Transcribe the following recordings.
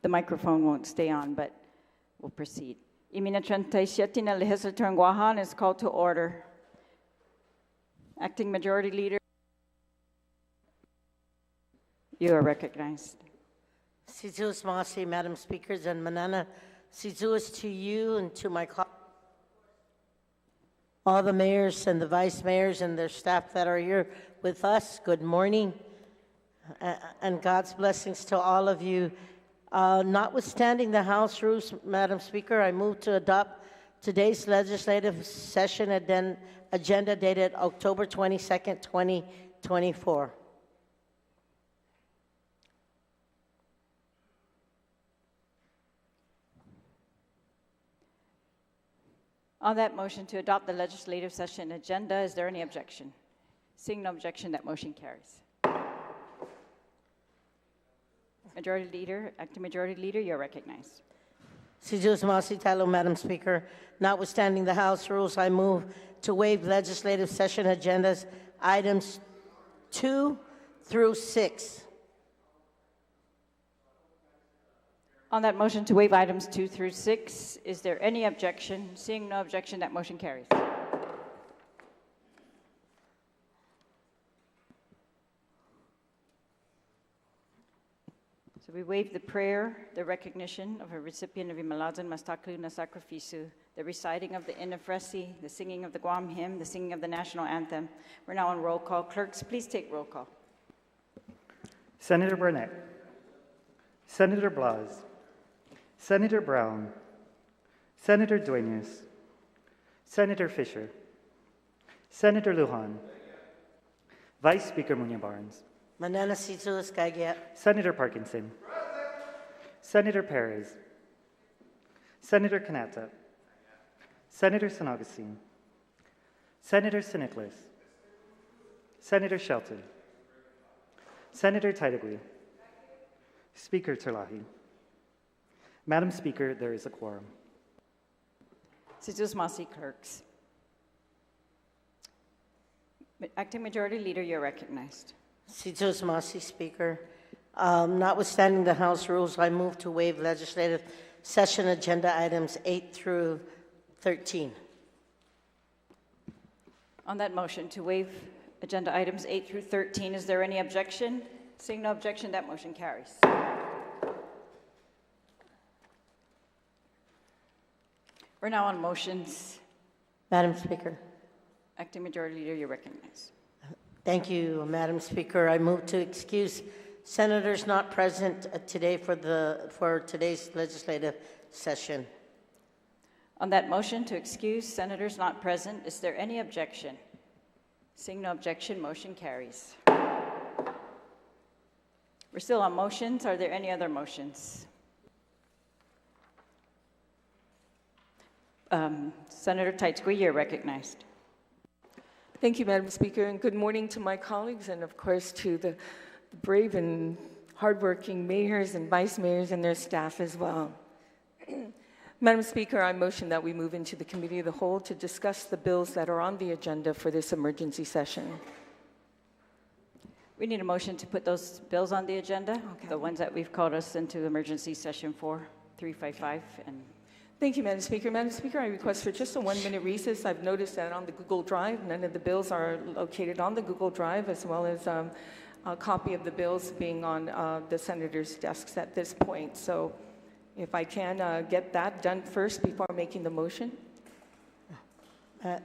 The microphone won't stay on, but we'll proceed. I Liheslaturan Guåhan is called to order. Acting Majority Leader, you are recognized. Sizus Masi, Madam Speakers, and Manana, Sizus to you and to my colleagues, all the mayors and the vice mayors and their staff that are here with us. Good morning, and God's blessings to all of you. Notwithstanding the House rules, Madam Speaker, I move to adopt today's legislative session agenda dated October 22nd, 2024. On that motion to adopt the legislative session agenda, is there any objection? Seeing no objection, that motion carries. Majority Leader, Acting Majority Leader, you're recognized. Sijus Masi Talo, Madam Speaker. Notwithstanding the House rules, I move to waive legislative session agendas items 2 through 6. On that motion to waive items 2 through 6, is there any objection? Seeing no objection, that motion carries. So we waive the prayer, the recognition of a recipient of Imalazan Mastaklu na Sakrifisu, the reciting of the Inafresi, the singing of the Guam hymn, the singing of the national anthem. We're now on roll call. Clerks, please take roll call. Senator Burnett, Senator Blas, Senator Brown, Senator Dueñas, Senator Fisher, Senator Lujan, Vice Speaker Muñoz-Barnes, Manana Sijus Kagya. Senator Parkinson, Senator Perez, Senator Kanata, Senator San Augustine, Senator Siniclis, Senator Shelton, Senator Taitagui, Speaker Terlahi. Madam Speaker, there is a quorum. Sijus Masi, clerks. Acting Majority Leader, you're recognized. Sijus Masi, Speaker. Notwithstanding the House rules, I move to waive legislative session agenda items 8 through 13. On that motion to waive agenda items 8 through 13, is there any objection? Seeing no objection, that motion carries. We're now on motions. Madam Speaker. Acting Majority Leader, you're recognized. Thank you, Madam Speaker. I move to excuse senators not present today for today's legislative session. On that motion to excuse senators not present, is there any objection? Seeing no objection, motion carries. We're still on motions. Are there any other motions? Senator Taitagui, you're recognized. Thank you, Madam Speaker, and good morning to my colleagues and, of course, to the brave and hardworking mayors and vice mayors and their staff as well. Madam Speaker, I motion that we move into the Committee of the Whole to discuss the bills that are on the agenda for this emergency session. We need a motion to put those bills on the agenda, Okay. the ones that we've called us into emergency session for, 355 and Thank you, Madam Speaker. Madam Speaker, I request for just a 1-minute recess. I've noticed that on the Google Drive, none of the bills are located on the Google Drive, as well as a copy of the bills being on the senators' desks at this point. So if I can get that done first before making the motion. if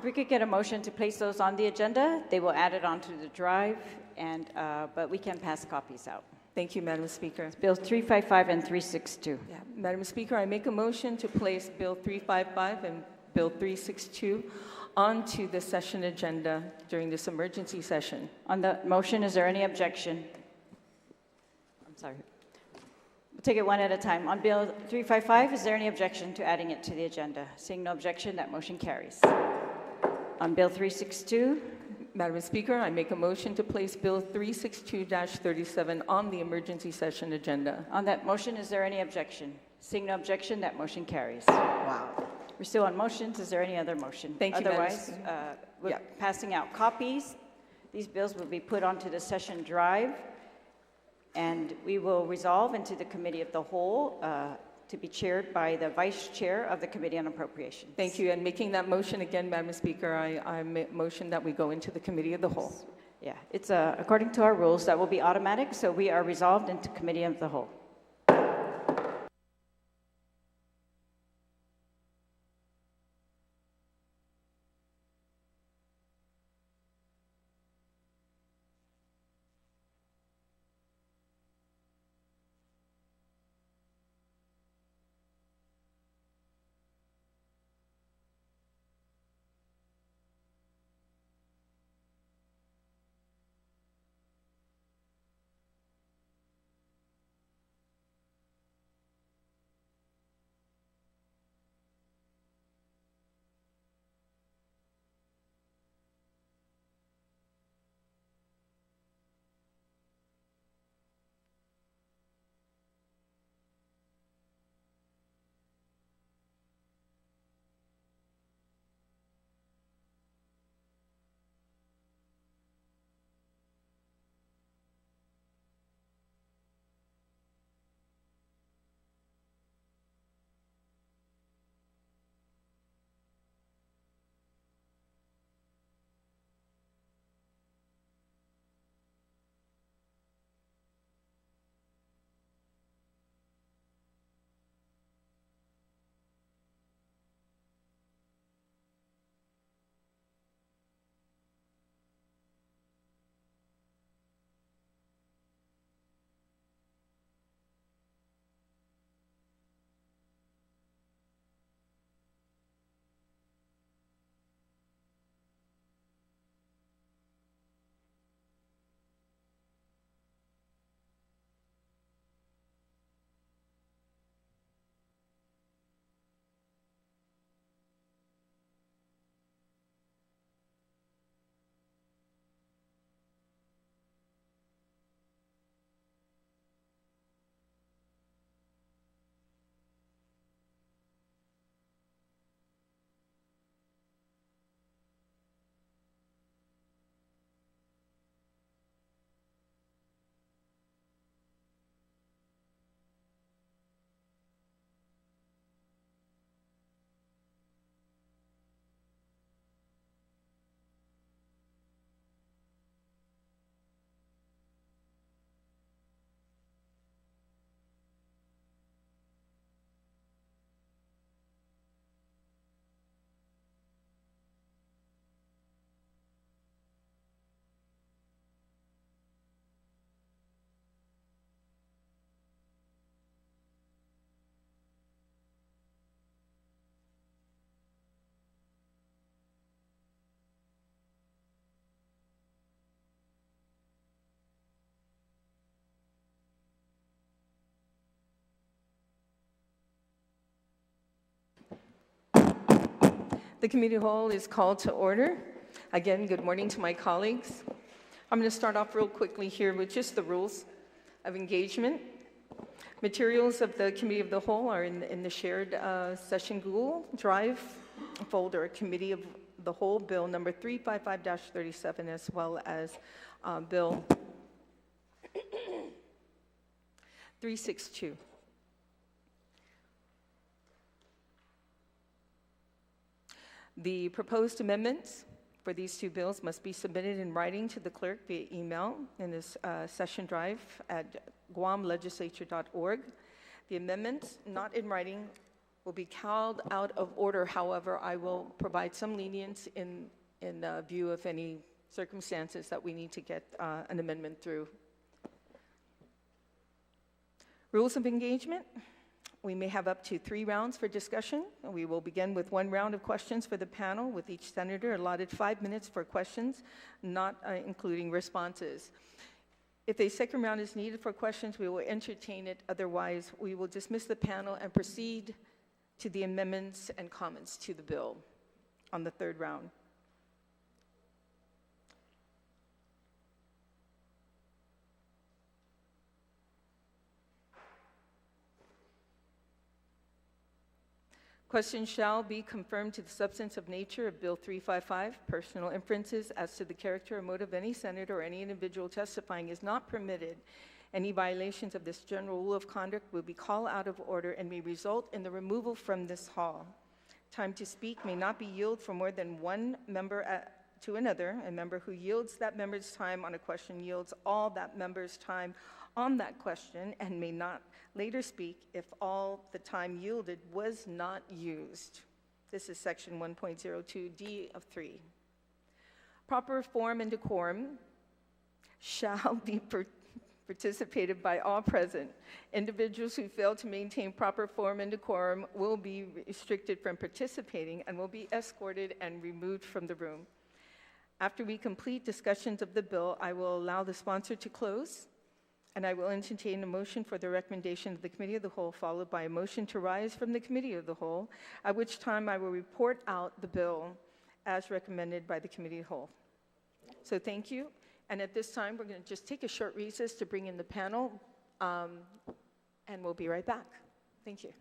we could get a motion to place those on the agenda, they will add it onto the drive, and but we can pass copies out. Thank you, Madam Speaker. Bills 355 and 362. Yeah. Madam Speaker, I make a motion to place Bill 355 and Bill 362 onto the session agenda during this emergency session. On the motion, is there any objection? I'm sorry. We'll take it one at a time. On Bill 355, is there any objection to adding it to the agenda? Seeing no objection, that motion carries. On Bill 362, Madam Speaker, I make a motion to place Bill 362-37 on the emergency session agenda. on that motion, is there any objection? Seeing no objection, that motion carries. Wow. We're still on motions. Is there any other motion? Thank you, Madam Otherwise, we're passing out copies. These bills will be put onto the session drive, and we will resolve into the Committee of the Whole to be chaired by the Vice Chair of the Committee on Appropriations. Thank you. And making that motion again, Madam Speaker, I motion that we go into the Committee of the Whole. Yeah, it's according to our rules, that will be automatic, so we are resolved into Committee of the Whole. The Committee of the Whole is called to order. Again, good morning to my colleagues. I'm going to start off real quickly here with just the rules of engagement. Materials of the Committee of the Whole are in the shared session Google Drive folder, Committee of the Whole Bill number 355-37, as well as Bill 362. The proposed amendments for these two bills must be submitted in writing to the clerk via email in this session drive at guamlegislature.org. The amendments not in writing will be called out of order. However, I will provide some lenience in view of any circumstances that we need to get an amendment through. Rules of engagement. We may have up to 3 rounds for discussion. We will begin with 1 round of questions for the panel, with each senator allotted 5 minutes for questions, not including responses. If a second round is needed for questions, we will entertain it. Otherwise, we will dismiss the panel and proceed to the amendments and comments to the bill on the 3rd round. Question shall be confirmed to the substance of nature of Bill 355. Personal inferences as to the character or motive of any senator or any individual testifying is not permitted. Any violations of this general rule of conduct will be called out of order and may result in the removal from this hall. Time to speak may not be yielded for more than one member to another. A member who yields that member's time on a question yields all that member's time on that question and may not later speak if all the time yielded was not used. This is section 1.02D of 3. Proper form and decorum shall be participated by all present. Individuals who fail to maintain proper form and decorum will be restricted from participating and will be escorted and removed from the room. After we complete discussions of the bill, I will allow the sponsor to close, and I will entertain a motion for the recommendation of the Committee of the Whole, followed by a motion to rise from the Committee of the Whole, at which time I will report out the bill as recommended by the Committee of the Whole. So thank you. And at this time, we're going to just take a short recess to bring in the panel, and we'll be right back. Thank you.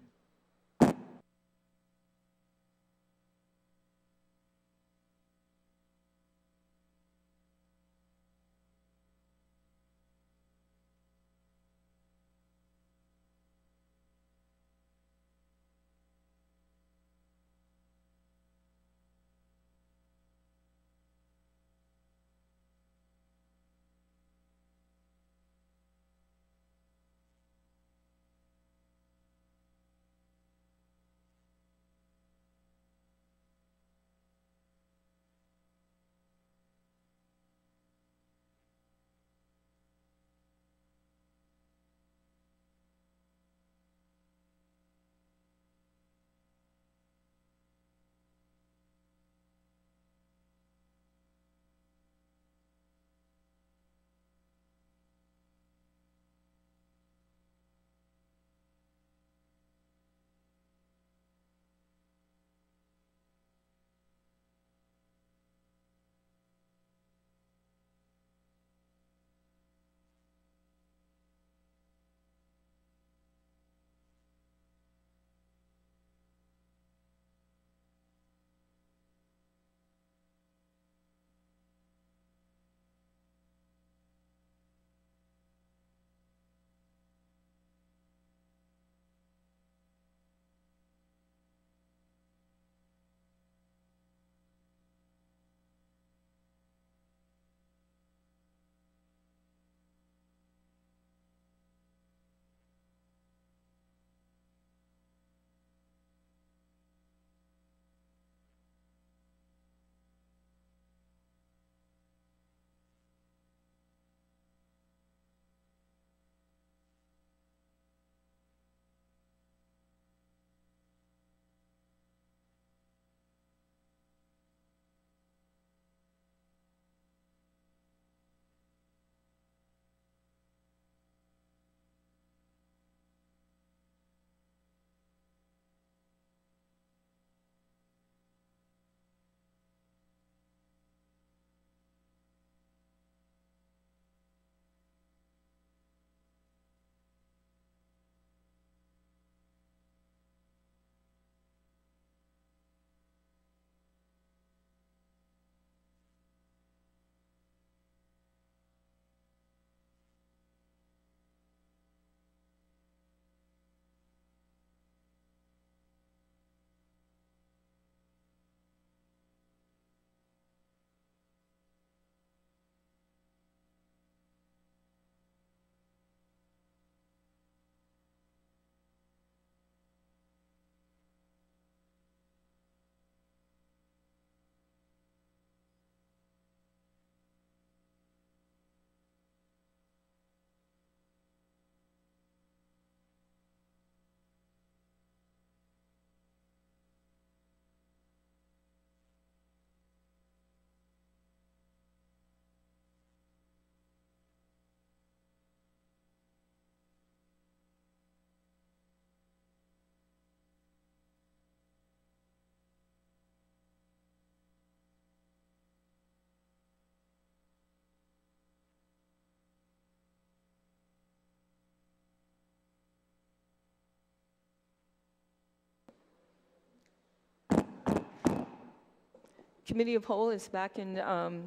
Committee of Whole is back in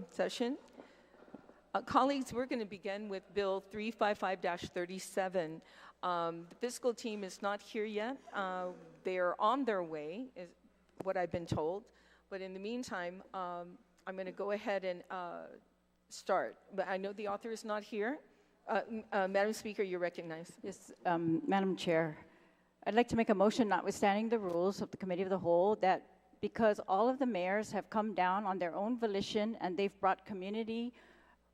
session. Colleagues, we're going to begin with Bill 355-37. The fiscal team is not here yet. They are on their way, is what I've been told. But in the meantime, I'm going to go ahead and start. But I know the author is not here. Madam Speaker, you're recognized. Yes, Madam Chair. I'd like to make a motion, notwithstanding the rules of the Committee of the Whole, that because all of the mayors have come down on their own volition and they've brought community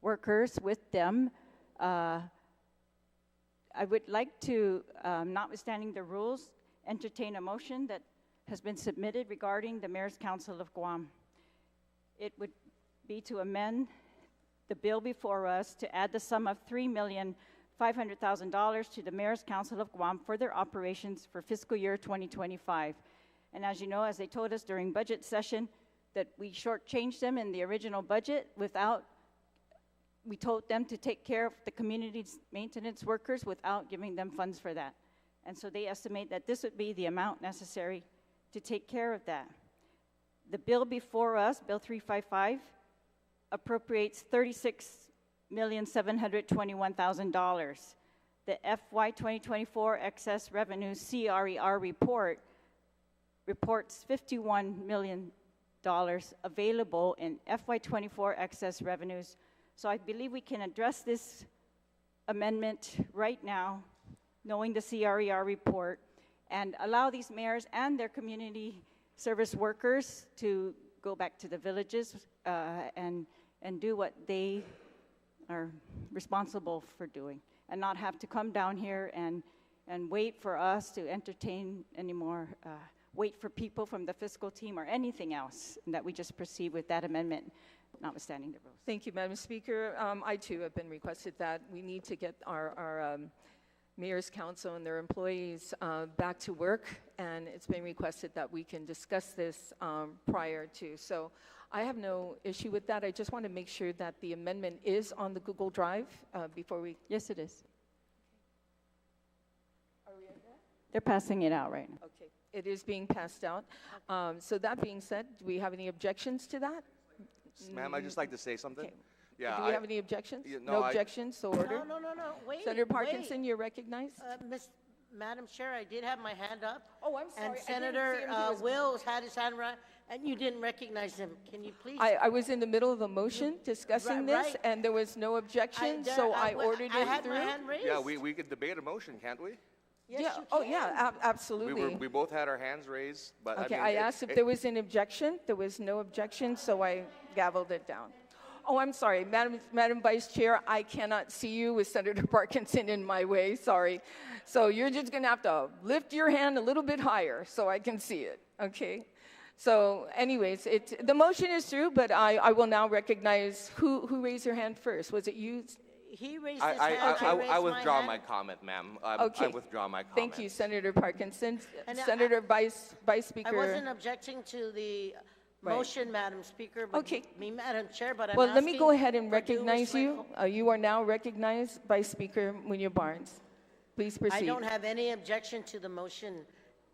workers with them, I would like to, notwithstanding the rules, entertain a motion that has been submitted regarding the Mayor's Council of Guam. It would be to amend the bill before us to add the sum of $3,500,000 to the Mayor's Council of Guam for their operations for fiscal year 2025. And as you know, as they told us during budget session, that we shortchanged them in the original budget without, we told them to take care of the community's maintenance workers without giving them funds for that. And so they estimate that this would be the amount necessary to take care of that. The bill before us, Bill 355, appropriates $36,721,000. The FY 2024 excess revenue CRER report reports $51 million available in FY24 excess revenues. So I believe we can address this amendment right now, knowing the CRER report, and allow these mayors and their community service workers to go back to the villages and do what they are responsible for doing, and not have to come down here and wait for us to entertain anymore, wait for people from the fiscal team or anything else, and that we just proceed with that amendment, notwithstanding the rules. Thank you, Madam Speaker. I too have been requested that we need to get our Mayor's Council and their employees back to work, and it's been requested that we can discuss this prior to. So I have no issue with that. I just want to make sure that the amendment is on the Google Drive before we. Yes, it is. Are we at that? They're passing it out right now. Okay, it is being passed out. So that being said, do we have any objections to that? Ma'am, I'd just like to say something. Okay. Yeah, Do we have any objections? Yeah, No I- objections, so ordered. No, wait. Senator Parkinson, you're recognized. Madam Chair, I did have my hand up. Oh, I'm sorry. And I didn't Senator see him. He was- Wills had his hand right, and you didn't recognize him. Can you please? I was in the middle of a motion discussing this, right. and there was no objection, so I ordered I it had through. my hand raised. yeah, we could debate a motion, can't we? Yes, Yeah. you Oh, can. yeah, absolutely. We both had our hands raised, but Okay, I mean, asked if there was an objection. There was no objection, so I gavelled it down. Oh, I'm sorry, Madam Vice Chair, I cannot see you with Senator Parkinson in my way, sorry. So you're just gonna have to lift your hand a little bit higher so I can see it, okay? So anyways, the motion is through, but I will now recognize who raised their hand first. Was it you? He raised his hand. I withdraw hand. my comment, ma'am. Okay. I withdraw my comment. Thank you, Senator Parkinson. And Senator Vice I Speaker. wasn't objecting to the Right. motion, Madam Speaker, but Okay. me, Madam Chair, but I'm Well, let me asking go ahead and for due recognize you. respectful- You are now recognized, Vice Speaker Munoz Barnes. Please I proceed. don't have any objection to the motion,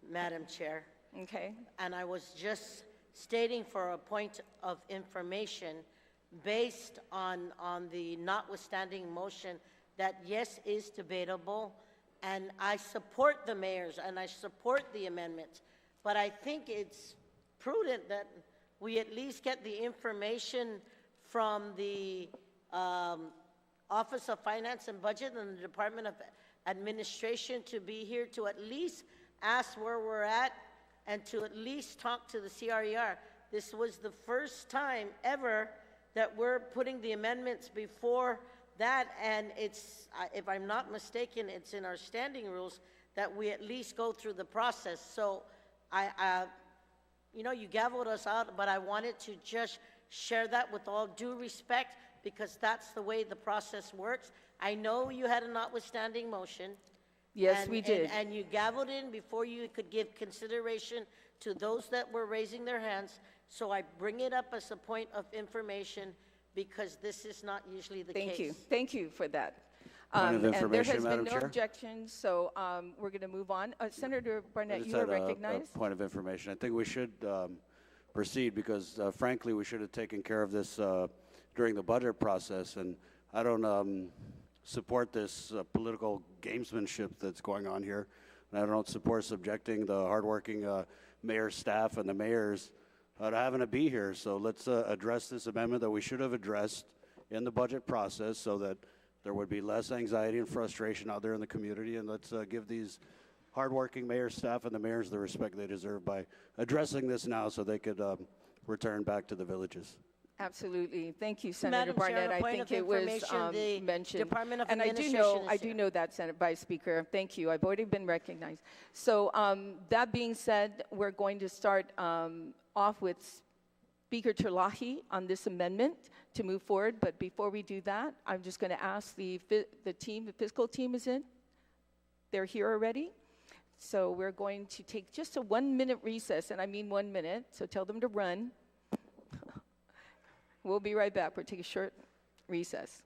Madam Chair. Okay. And I was just stating for a point of information based on the notwithstanding motion that yes is debatable, and I support the mayors and I support the amendment, but I think it's prudent that we at least get the information from the Office of Finance and Budget and the Department of Administration to be here to at least ask where we're at and to at least talk to the CRER. This was the first time ever that we're putting the amendments before that, and it's, if I'm not mistaken, it's in our standing rules that we at least go through the process. So you know, you gavelled us out, but I wanted to just share that with all due respect because that's the way the process works. I know you had a notwithstanding motion. Yes, we did. And you gavelled in before you could give consideration to those that were raising their hands. So I bring it up as a point of information because this is not usually the case. Thank you. Thank you for that. Point of And information, there has Madam been no Chair. objections, so we're going to move on. Senator I Barnett, just you are had a recognized. point of information. I think we should proceed because, frankly, we should have taken care of this during the budget process. And I don't support this political gamesmanship that's going on here. And I don't support subjecting the hardworking mayor staff and the mayors to having to be here. So let's address this amendment that we should have addressed in the budget process so that there would be less anxiety and frustration out there in the community. And let's give these hardworking mayor staff and the mayors the respect they deserve by addressing this now so they could return back to the villages. Absolutely. Thank you, Senator Madam Chair, Barnett. on a I point think of it was information, the mentioned. Department of And Administration I is do here. know that, Senate Vice Speaker. Thank you. I've already been recognized. So that being said, we're going to start off with Speaker Terlahi on this amendment to move forward. But before we do that, I'm just going to ask the team, the fiscal team is in. They're here already. So we're going to take just a 1-minute recess, and I mean 1 minute, so tell them to run. We'll be right back. We'll take a short recess.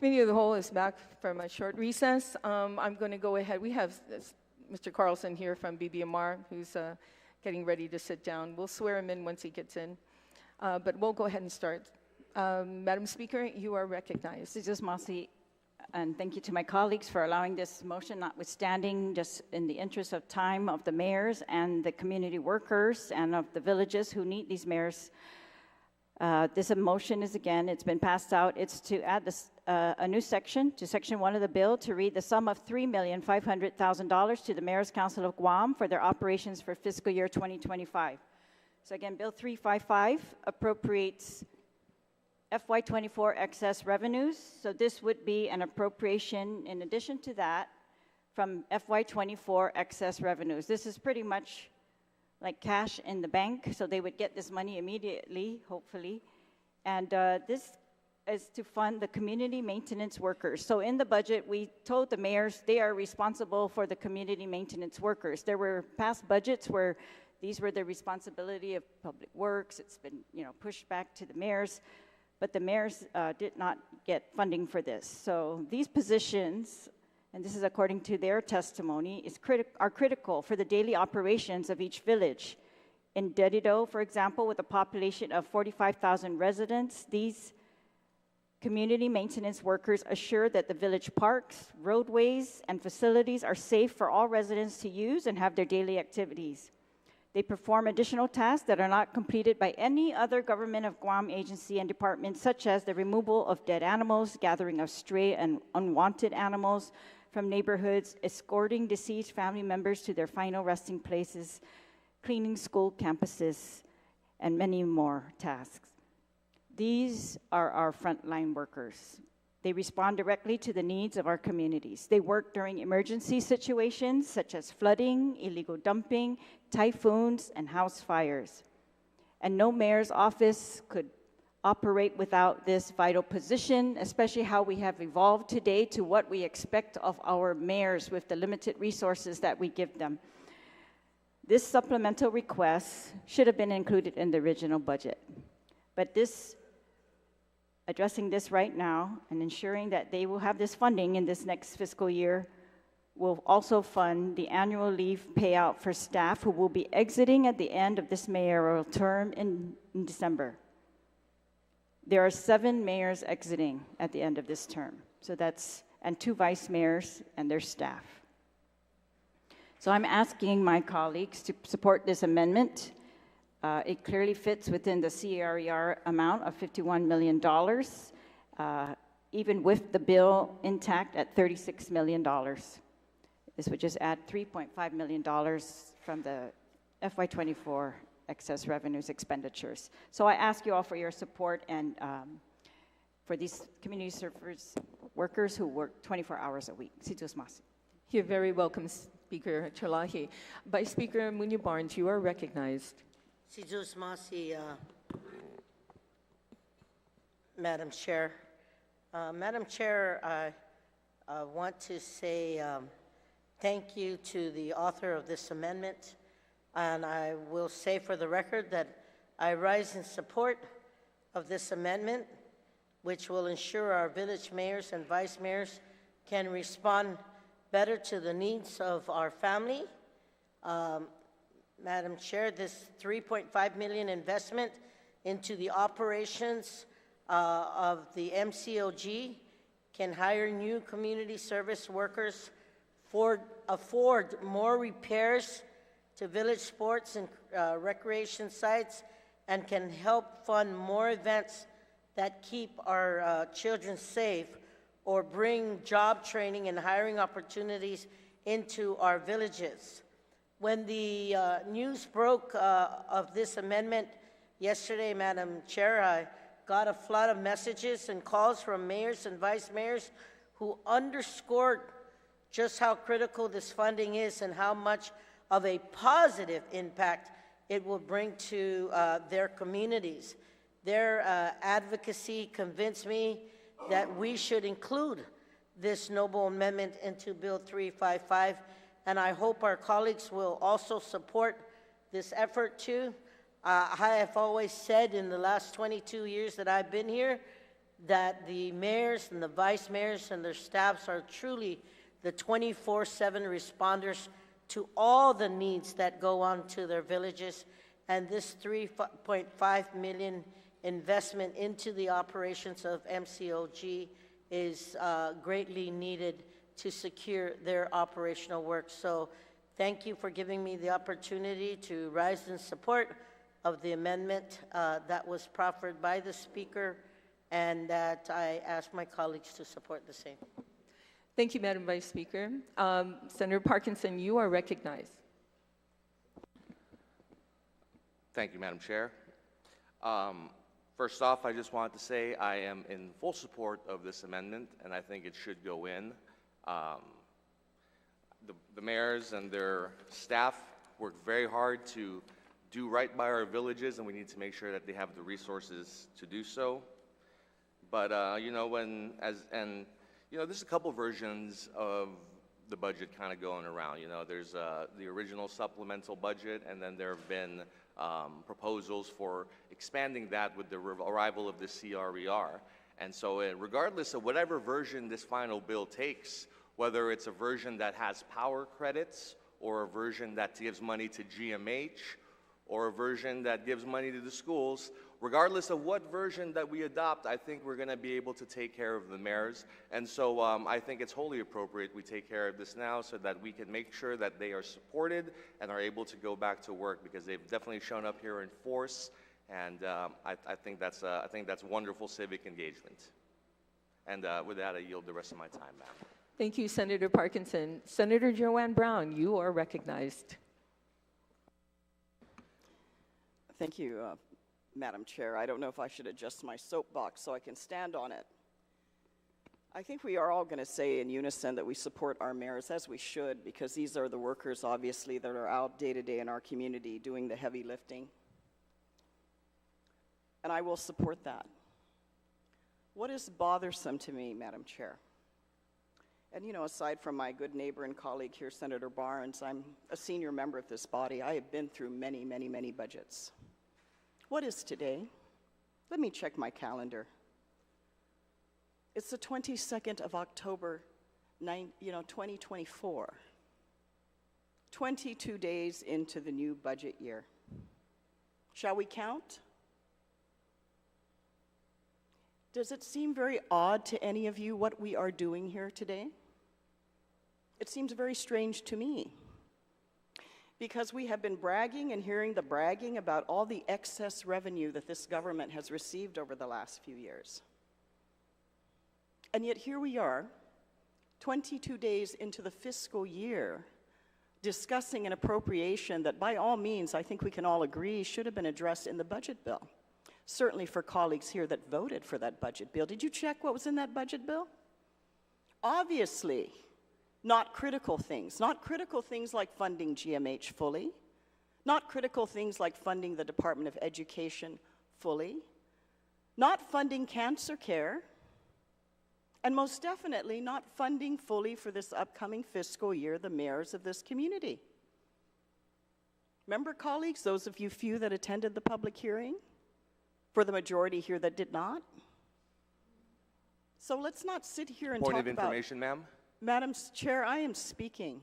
Committee of the Whole is back from a short recess. I'm going to go ahead. We have Mr. Carlson here from BBMR who's getting ready to sit down. We'll swear him in once he gets in. But we'll go ahead and start. Madam Speaker, you are recognized. This is Mossy, and thank you to my colleagues for allowing this motion, notwithstanding, just in the interest of time of the mayors and the community workers and of the villages who need these mayors. This motion is, again, it's been passed out. It's to add this, a new section to Section 1 of the bill to read the sum of $3,500,000 to the Mayor's Council of Guam for their operations for fiscal year 2025. So again, Bill 355 appropriates FY24 excess revenues. So this would be an appropriation in addition to that from FY24 excess revenues. This is pretty much like cash in the bank, so they would get this money immediately, hopefully. And this is to fund the community maintenance workers. So in the budget, we told the mayors they are responsible for the community maintenance workers. There were past budgets where these were the responsibility of public works. It's been, pushed back to the mayors, but the mayors did not get funding for this. So these positions, and this is according to their testimony, are critical for the daily operations of each village. In Dedido, for example, with a population of 45,000 residents, these community maintenance workers assure that the village parks, roadways, and facilities are safe for all residents to use and have their daily activities. They perform additional tasks that are not completed by any other government of Guam agency and department, such as the removal of dead animals, gathering of stray and unwanted animals from neighborhoods, escorting deceased family members to their final resting places, cleaning school campuses, and many more tasks. These are our frontline workers. They respond directly to the needs of our communities. They work during emergency situations such as flooding, illegal dumping, typhoons, and house fires. And no mayor's office could operate without this vital position, especially how we have evolved today to what we expect of our mayors with the limited resources that we give them. This supplemental request should have been included in the original budget. But this addressing this right now and ensuring that they will have this funding in this next fiscal year will also fund the annual leave payout for staff who will be exiting at the end of this mayoral term in December. There are 7 mayors exiting at the end of this term, and 2 vice mayors and their staff. So I'm asking my colleagues to support this amendment. It clearly fits within the CRER amount of $51 million, even with the bill intact at $36 million. This would just add $3.5 million from the FY24 excess revenues expenditures. So I ask you all for your support and for these community service workers who work 24 hours a week. Situs Masi. You're very welcome, Speaker Chalahi. Vice Speaker Munya Barnes, you are recognized. Situs Masi, Madam Chair. Madam Chair, I want to say thank you to the author of this amendment, and I will say for the record that I rise in support of this amendment, which will ensure our village mayors and vice mayors can respond better to the needs of our family. Madam Chair, this $3.5 million investment into the operations of the MCOG can hire new community service workers, afford more repairs to village sports and recreation sites, and can help fund more events that keep our children safe or bring job training and hiring opportunities into our villages. When the news broke of this amendment yesterday, Madam Chair, I got a flood of messages and calls from mayors and vice mayors who underscored just how critical this funding is and how much of a positive impact it will bring to their communities. Their advocacy convinced me that we should include this noble amendment into Bill 355, and I hope our colleagues will also support this effort too. I have always said in the last 22 years that I've been here that the mayors and the vice mayors and their staffs are truly the 24/7 responders to all the needs that go on to their villages, and this $3.5 million investment into the operations of MCOG is greatly needed to secure their operational work. So thank you for giving me the opportunity to rise in support of the amendment that was proffered by the Speaker, and that I ask my colleagues to support the same. Thank you, Madam Vice Speaker. Senator Parkinson, you are recognized. Thank you, Madam Chair. First off, I just wanted to say I am in full support of this amendment, and I think it should go in. The mayors and their staff work very hard to do right by our villages, and we need to make sure that they have the resources to do so. But there's a couple versions of the budget kind of going around. There's the original supplemental budget, and then there have been proposals for expanding that with the arrival of the CRER. And so regardless of whatever version this final bill takes, whether it's a version that has power credits, or a version that gives money to GMH, or a version that gives money to the schools, regardless of what version that we adopt, I think we're going to be able to take care of the mayors. And so I think it's wholly appropriate we take care of this now so that we can make sure that they are supported and are able to go back to work, because they've definitely shown up here in force, and I think that's wonderful civic engagement. And with that, I yield the rest of my time, ma'am. Thank you, Senator Parkinson. Senator Joanne Brown, you are recognized. Thank you, Madam Chair. I don't know if I should adjust my soapbox so I can stand on it. I think we are all going to say in unison that we support our mayors, as we should, because these are the workers, obviously, that are out day to day in our community doing the heavy lifting. And I will support that. What is bothersome to me, Madam Chair? And aside from my good neighbor and colleague here, Senator Barnes, I'm a senior member of this body. I have been through many, many, many budgets. What is today? Let me check my calendar. It's the 22nd of October, 2024. 22 days into the new budget year. Shall we count? Does it seem very odd to any of you what we are doing here today? It seems very strange to me, because we have been bragging and hearing the bragging about all the excess revenue that this government has received over the last few years. And yet here we are, 22 days into the fiscal year, discussing an appropriation that by all means I think we can all agree should have been addressed in the budget bill. Certainly for colleagues here that voted for that budget bill. Did you check what was in that budget bill? Obviously, not critical things like funding GMH fully, not critical things like funding the Department of Education fully, not funding cancer care, and most definitely not funding fully for this upcoming fiscal year the mayors of this community. Remember, colleagues, those of you few that attended the public hearing, for the majority here that did not? So let's not sit here and talk about— Point of information, ma'am? Madam Chair, I am speaking.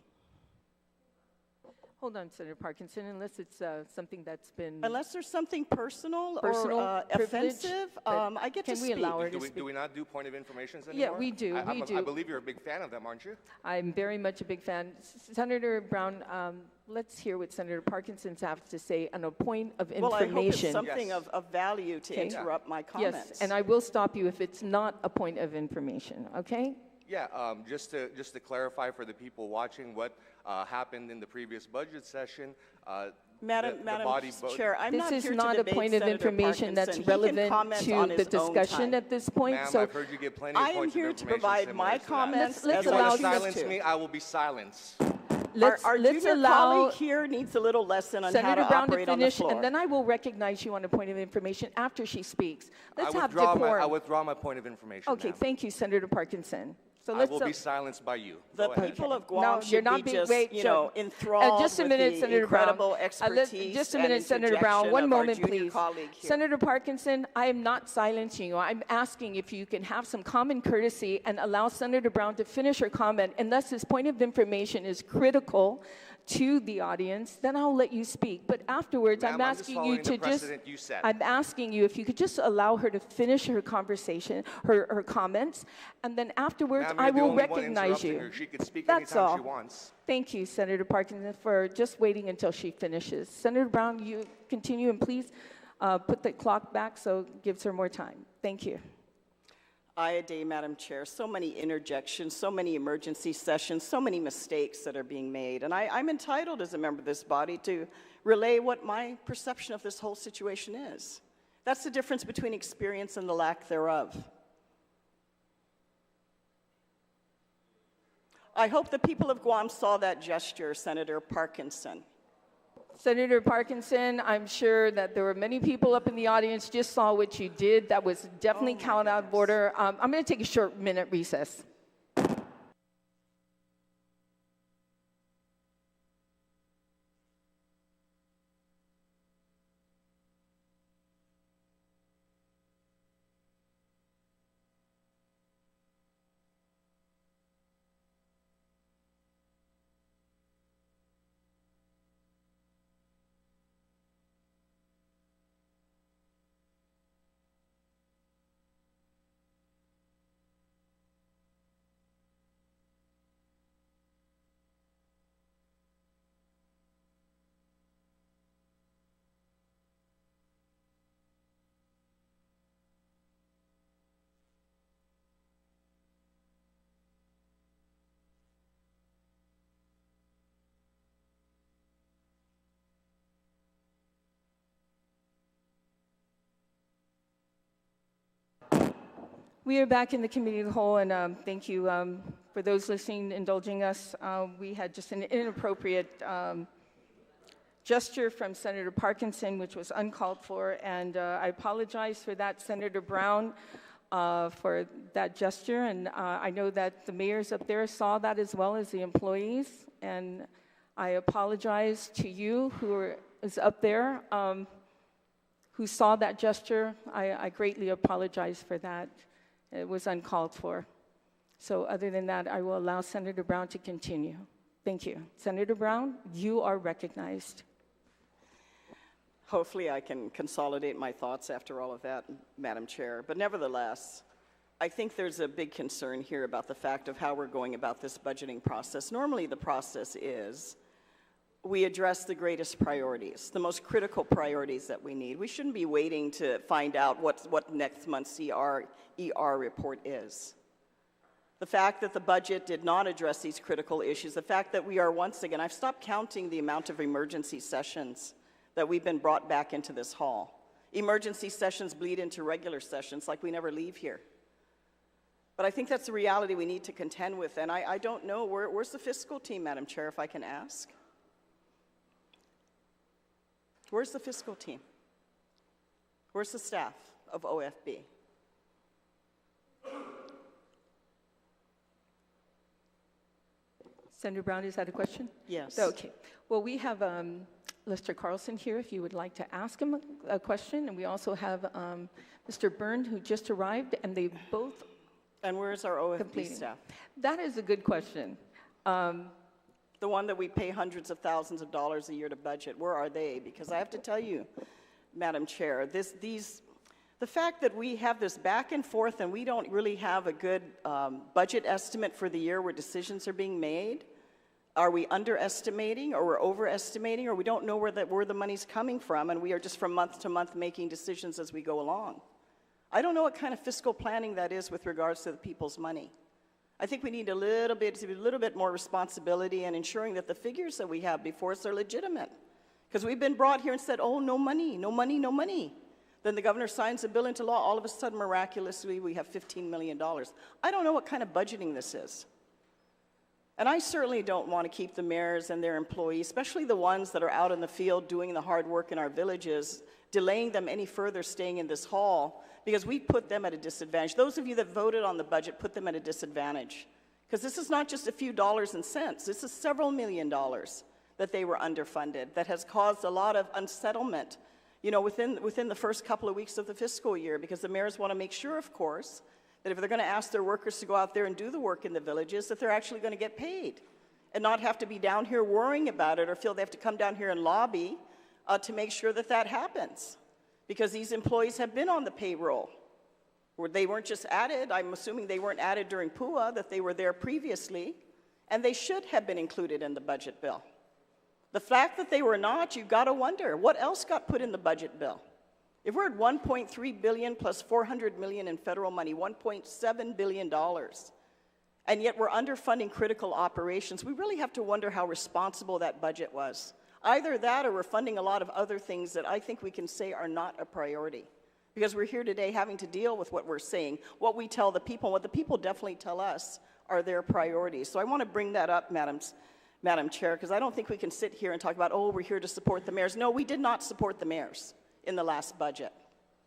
Hold on, Senator Parkinson, unless it's something that's been Unless there's something personal personal or privilege, offensive, but I get to can we speak. allow her to Do speak? we not do point of informations Yeah, anymore? we do, we do. I believe you're a big fan of them, aren't you? I'm very much a big fan. Senator Brown, let's hear what Senator Parkinson has to say on a point of Well, I hope it's information. something Yes. of value to Okay. interrupt my comments. Yes, and I will stop you if it's not a point of information, okay? Yeah, just to clarify for the people watching what happened in the previous budget session. Madam body vote- Chair, I'm not This here is to not a debate point of Senator information that's Parkinson. He can relevant comment to on the his own discussion time. at this point. Ma'am, So I've heard you give plenty of I am points of here to information provide similar my to that. comments Let's as You I allow- want to choose silence to. me, I will be silenced. Our let's junior allow colleague here needs a little lesson on how Senator to Brown to operate on the finish, floor. and then I will recognize you on a point of information after she speaks. Let's have I decorum. withdraw my point of information, Okay, ma'am. thank you, Senator Parkinson. So I let's will be silenced by you. The Go ahead. people of Guam No, you're should not be being, just, wait, enthralled just a with minute, the Senator incredible Brown. expertise Just a and minute, Senator Brown. interjection One of our moment, junior please. colleague here. Senator Parkinson, I am not silencing you. I'm asking if you can have some common courtesy and allow Senator Brown to finish her comment. Unless his point of information is critical to the audience, then I'll let you speak. But afterwards, Ma'am, I'm I'm just asking you following the to precedent you set. I'm asking you if you could just allow her to finish her conversation, her comments, and then afterwards, Ma'am, I you're the will only one recognize interrupting you. her. She can speak That's anytime all. she wants. Thank you, Senator Parkinson, for just waiting until she finishes. Senator Brown, you continue, and please put the clock back so it gives her more time. Thank you. Aye, day, Madam Chair. So many interjections, so many emergency sessions, so many mistakes that are being made. And I'm entitled as a member of this body to relay what my perception of this whole situation is. That's the difference between experience and the lack thereof. I hope the people of Guam saw that gesture, Senator Parkinson. Senator Parkinson, I'm sure that there were many people up in the audience just saw what you did. That was definitely count out of order. I'm going to take a short minute recess. We are back in the committee of the whole, and thank you for those listening, indulging us. We had just an inappropriate gesture from Senator Parkinson, which was uncalled for, and I apologize for that, Senator Brown, for that gesture. And I know that the mayors up there saw that as well as the employees, and I apologize to you who is up there who saw that gesture. I greatly apologize for that. It was uncalled for. So other than that, I will allow Senator Brown to continue. Thank you. Senator Brown, you are recognized. Hopefully I can consolidate my thoughts after all of that, Madam Chair. But nevertheless, I think there's a big concern here about the fact of how we're going about this budgeting process. Normally the process is we address the greatest priorities, the most critical priorities that we need. We shouldn't be waiting to find out what next month's ER report is. The fact that the budget did not address these critical issues, the fact that we are once again, I've stopped counting the amount of emergency sessions that we've been brought back into this hall. Emergency sessions bleed into regular sessions like we never leave here. But I think that's the reality we need to contend with, and I don't know, where's the fiscal team, Madam Chair, if I can ask? Where's the fiscal team? Where's the staff of OFB? Senator Brown, is that a question? Yes. Okay. Well, we have Lester Carlson here, if you would like to ask him a question, and we also have Mr. Byrne, who just arrived, and they both. And where's our OFB completing. staff? That is a good question. The one that we pay hundreds of thousands of dollars a year to budget, where are they? Because I have to tell you, Madam Chair, the fact that we have this back and forth and we don't really have a good budget estimate for the year where decisions are being made, are we underestimating or we're overestimating, or we don't know where the money's coming from and we are just from month to month making decisions as we go along? I don't know what kind of fiscal planning that is with regards to the people's money. I think we need a little bit more responsibility in ensuring that the figures that we have before us are legitimate. Because we've been brought here and said, oh, no money, no money, no money. Then the governor signs a bill into law, all of a sudden, miraculously, we have $15 million. I don't know what kind of budgeting this is. And I certainly don't want to keep the mayors and their employees, especially the ones that are out in the field doing the hard work in our villages, delaying them any further staying in this hall, because we put them at a disadvantage. Those of you that voted on the budget put them at a disadvantage. Because this is not just a few dollars and cents. This is several $1 million that they were underfunded, that has caused a lot of unsettlement, you know, within the first couple of weeks of the fiscal year, because the mayors want to make sure, of course, that if they're going to ask their workers to go out there and do the work in the villages, that they're actually going to get paid and not have to be down here worrying about it or feel they have to come down here and lobby to make sure that that happens. Because these employees have been on the payroll, where they weren't just added. I'm assuming they weren't added during PUA, that they were there previously, and they should have been included in the budget bill. The fact that they were not, you've got to wonder, what else got put in the budget bill? If we're at $1.3 billion plus $400 million in federal money, $1.7 billion, and yet we're underfunding critical operations, we really have to wonder how responsible that budget was. Either that or we're funding a lot of other things that I think we can say are not a priority. Because we're here today having to deal with what we're saying, what we tell the people, what the people definitely tell us are their priorities. So I want to bring that up, Madam Chair, because I don't think we can sit here and talk about, oh, we're here to support the mayors. No, we did not support the mayors in the last budget.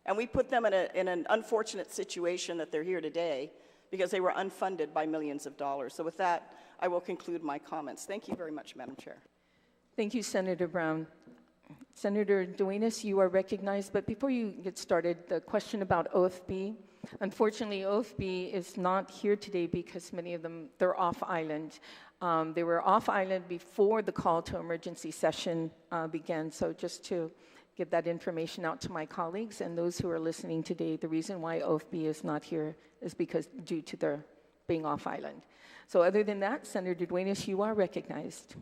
And we put them in an unfortunate situation that they're here today because they were unfunded by millions of dollars. So with that, I will conclude my comments. Thank you very much, Madam Chair. Thank you, Senator Brown. Senator Duenas, you are recognized, but before you get started, the question about OFB. Unfortunately, OFB is not here today because many of them, they're off island. They were off island before the call to emergency session began, so just to get that information out to my colleagues and those who are listening today, the reason why OFB is not here is because due to their being off island. So other than that, Senator Duenas, you are recognized.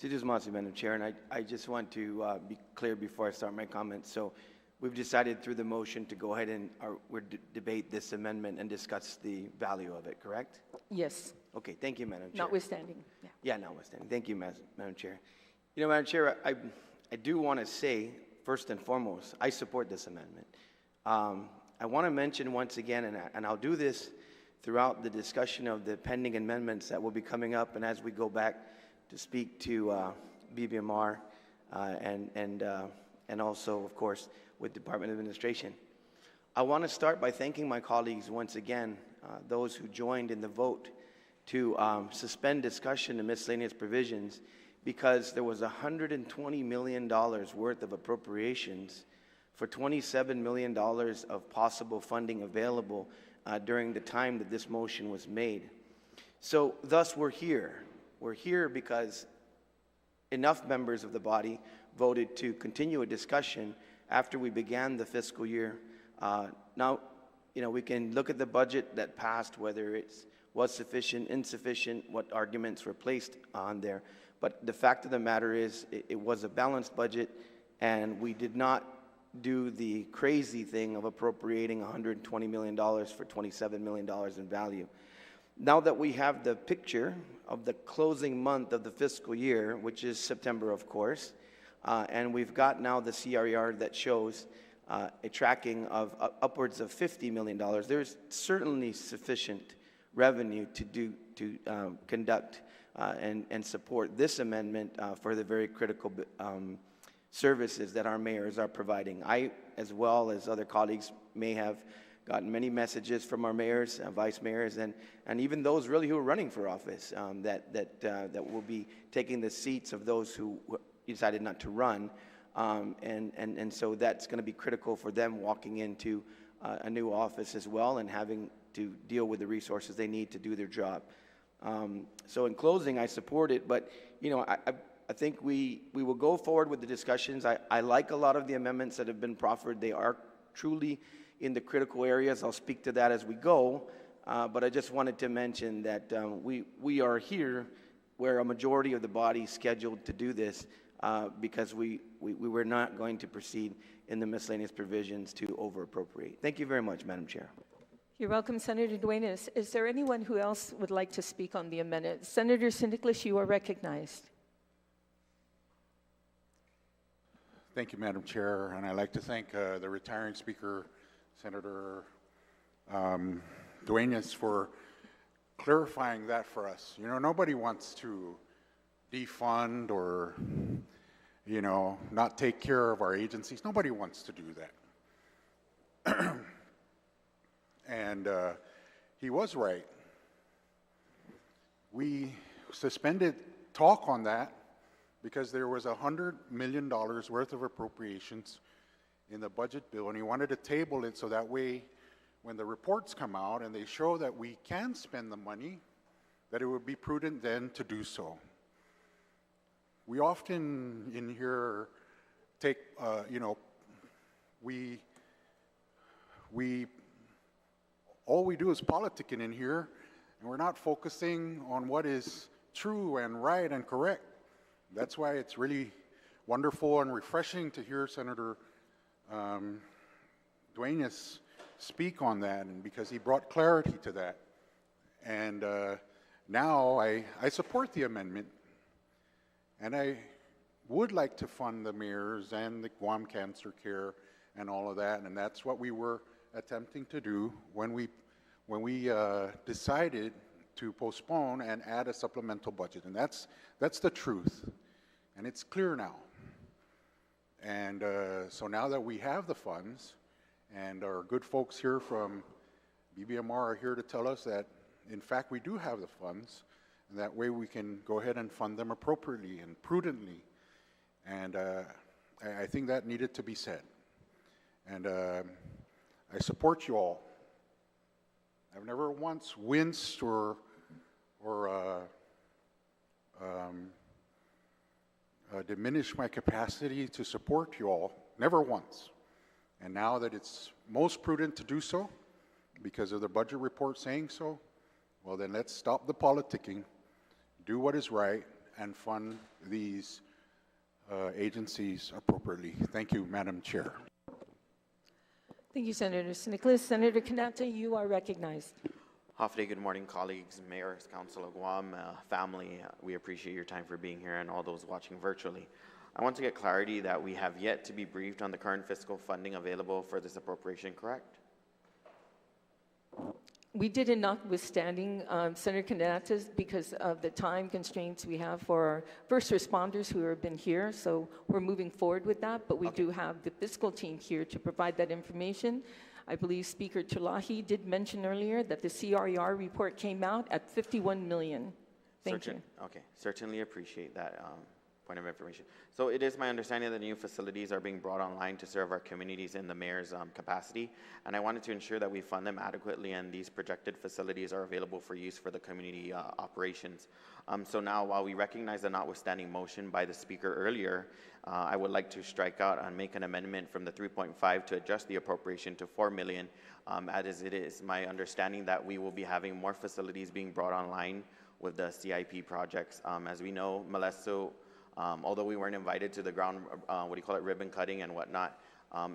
Madam Chair, and I just want to be clear before I start my comments. So we've decided through the motion to go ahead and debate this amendment and discuss the value of it, correct? Yes. Okay, thank you, Madam Chair. Notwithstanding. Yeah, notwithstanding. Thank you, Madam Chair. You know, Madam Chair, I do want to say, first and foremost, I support this amendment. I want to mention once again, and I'll do this throughout the discussion of the pending amendments that will be coming up, and as we go back to speak to BBMR and also, of course, with Department of Administration. I want to start by thanking my colleagues once again, those who joined in the vote to suspend discussion of miscellaneous provisions, because there was $120 million worth of appropriations for $27 million of possible funding available during the time that this motion was made. So thus we're here. We're here because enough members of the body voted to continue a discussion after we began the fiscal year. Now, we can look at the budget that passed, whether it was sufficient, insufficient, what arguments were placed on there. But the fact of the matter is, it was a balanced budget, and we did not do the crazy thing of appropriating $120 million for $27 million in value. Now that we have the picture of the closing month of the fiscal year, which is September, of course, and we've got now the CRER that shows a tracking of upwards of $50 million, there's certainly sufficient revenue to conduct and support this amendment for the very critical services that our mayors are providing. I, as well as other colleagues, may have gotten many messages from our mayors, vice mayors, and even those really who are running for office that will be taking the seats of those who decided not to run. And so that's going to be critical for them walking into a new office as well and having to deal with the resources they need to do their job. So in closing, I support it, but I think we will go forward with the discussions. I like a lot of the amendments that have been proffered. They are truly in the critical areas. I'll speak to that as we go, but I just wanted to mention that we are here where a majority of the body scheduled to do this because we were not going to proceed in the miscellaneous provisions to over-appropriate. Thank you very much, Madam Chair. You're welcome, Senator Duenas. Is there anyone who else would like to speak on the amendment? Senator Siniclis, you are recognized. Thank you, Madam Chair, and I'd like to thank the retiring Speaker, Senator Duenas, for clarifying that for us. Nobody wants to defund or, not take care of our agencies. Nobody wants to do that. And he was right. We suspended talk on that because there was $100 million worth of appropriations in the budget bill, and he wanted to table it so that way when the reports come out and they show that we can spend the money, that it would be prudent then to do so. We often in here take, all we do is politicking in here, and we're not focusing on what is true and right and correct. That's why it's really wonderful and refreshing to hear Senator Duenas speak on that, and because he brought clarity to that. And now I support the amendment, and I would like to fund the mayors and the Guam Cancer Care and all of that, and that's what we were attempting to do when we decided to postpone and add a supplemental budget, and that's the truth, and it's clear now. And so now that we have the funds, and our good folks here from BBMR are here to tell us that, in fact, we do have the funds, and that way we can go ahead and fund them appropriately and prudently. And I think that needed to be said. And I support you all. I've never once winced or diminished my capacity to support you all, never once. And now that it's most prudent to do so, because of the budget report saying so, well then let's stop the politicking, do what is right, and fund these agencies appropriately. Thank you, Madam Chair. Thank you, Senator Siniclis. Senator Kanata, you are recognized. Hafide, good morning, colleagues, mayors, council of Guam, family. We appreciate your time for being here and all those watching virtually. I want to get clarity that we have yet to be briefed on the current fiscal funding available for this appropriation, correct? We did it notwithstanding, Senator Kanata, because of the time constraints we have for our first responders who have been here, so we're moving forward with that, but we do have the fiscal team here to provide that information. I believe Speaker Tulahi did mention earlier that the CRER report came out at $51 million. Thank you. Okay, certainly appreciate that point of information. So it is my understanding that new facilities are being brought online to serve our communities in the mayor's capacity, and I wanted to ensure that we fund them adequately and these projected facilities are available for use for the community operations. So now, while we recognize the notwithstanding motion by the speaker earlier, I would like to strike out and make an amendment from the 3.5 to adjust the appropriation to 4 million, as it is my understanding that we will be having more facilities being brought online with the CIP projects. As we know, Molesto, although we weren't invited to the ground, ribbon cutting and whatnot,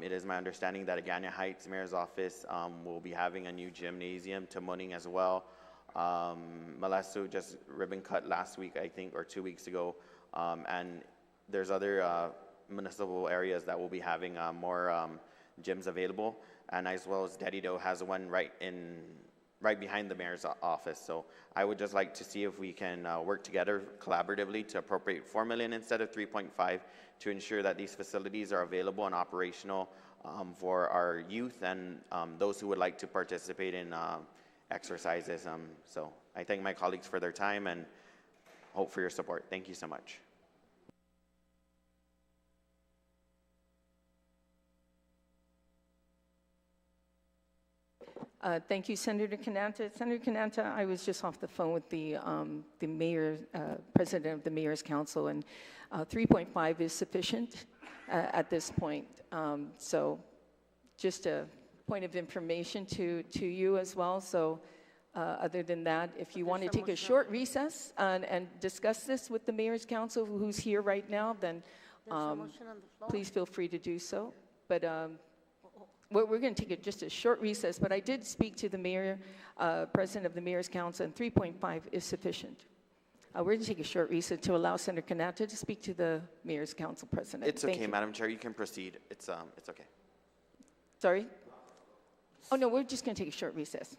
it is my understanding that Agana Heights Mayor's Office will be having a new gymnasium, Tamuning as well. Molesto just ribbon cut last week, I think, or 2 weeks ago, and there's other municipal areas that will be having more gyms available, and as well as Dedido has one right behind the mayor's office. So I would just like to see if we can work together collaboratively to appropriate 4 million instead of 3.5 to ensure that these facilities are available and operational for our youth and those who would like to participate in exercises. So I thank my colleagues for their time and hope for your support. Thank you so much. Thank you, Senator Cananta. Senator Cananta, I was just off the phone with the mayor, president of the Mayor's Council, and 3.5 is sufficient at this point. So just a point of information to you as well. So other than that, if you want to take a short recess and discuss this with the Mayor's Council, who's here right now, then please feel free to do so. But we're going to take just a short recess, but I did speak to the mayor, president of the Mayor's Council, and 3.5 is sufficient. We're going to take a short recess to allow Senator Canata to speak to the Mayor's Council president. It's okay, Madam Chair. You can proceed. It's okay. Sorry? Oh, no, we're just going to take a short recess.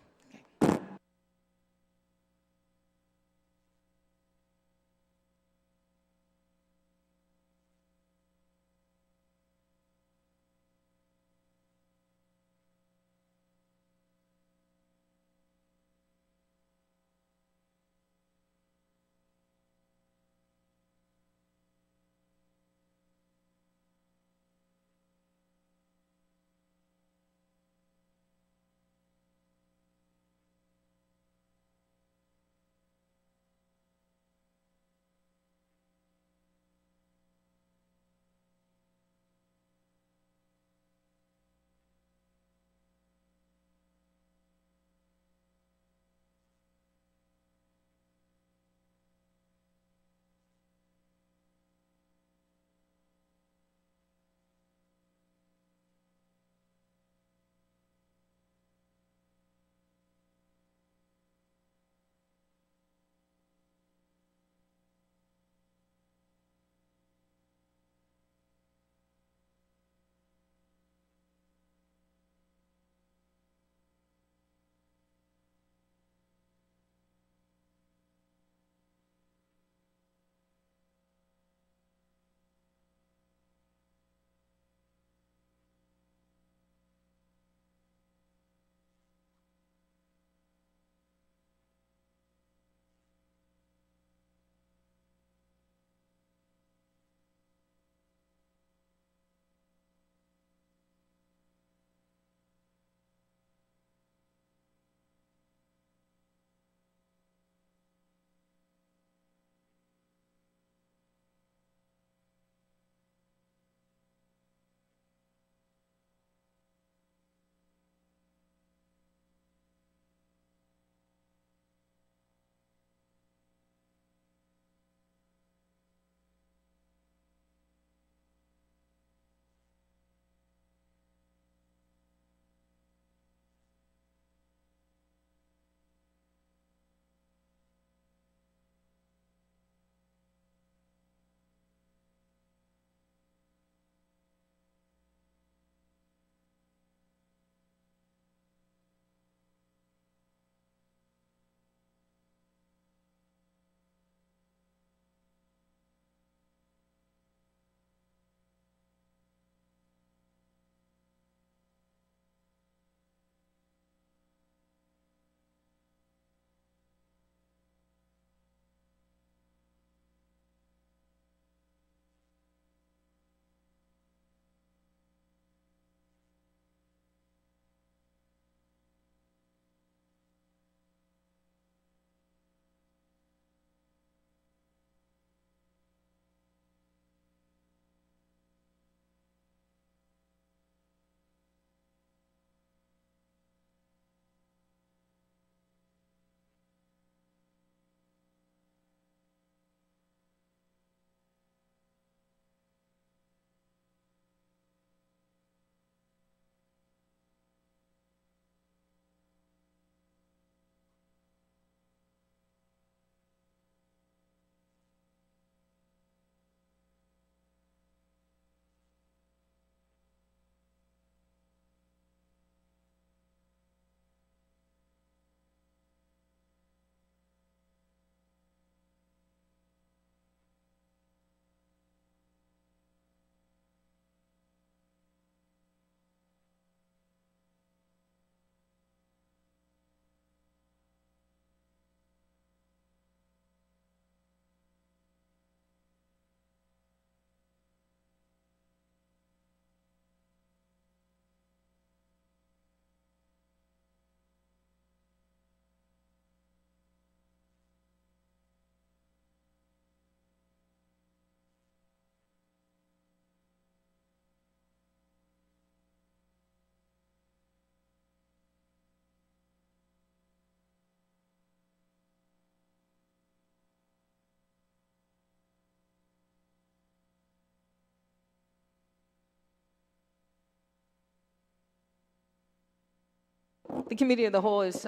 The Committee of the Whole is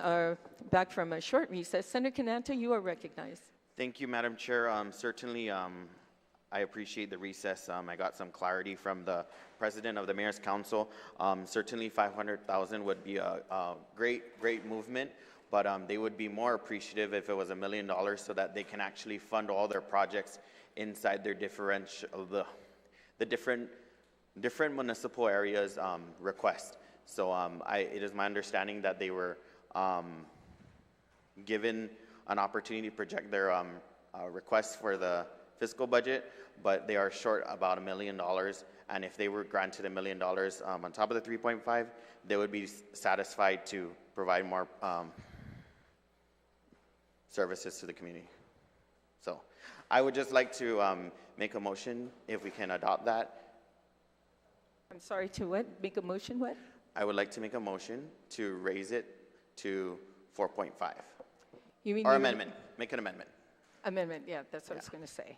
back from a short recess. Senator Cananta, you are recognized. Thank you, Madam Chair. Certainly, I appreciate the recess. I got some clarity from the President of the Mayor's Council. Certainly, 500,000 would be a great movement, but they would be more appreciative if it was $1 million so that they can actually fund all their projects inside their the different municipal areas request. So it is my understanding that they were given an opportunity to project their requests for the fiscal budget, but they are short about $1 million. And if they were granted $1 million on top of the 3.5, they would be satisfied to provide more services to the community. So I would just like to make a motion if we can adopt that. I'm sorry, to what? Make a motion, what? I would like to make a motion to raise it to 4.5. You mean or amendment, make an amendment. Amendment, yeah, that's what I was going to say.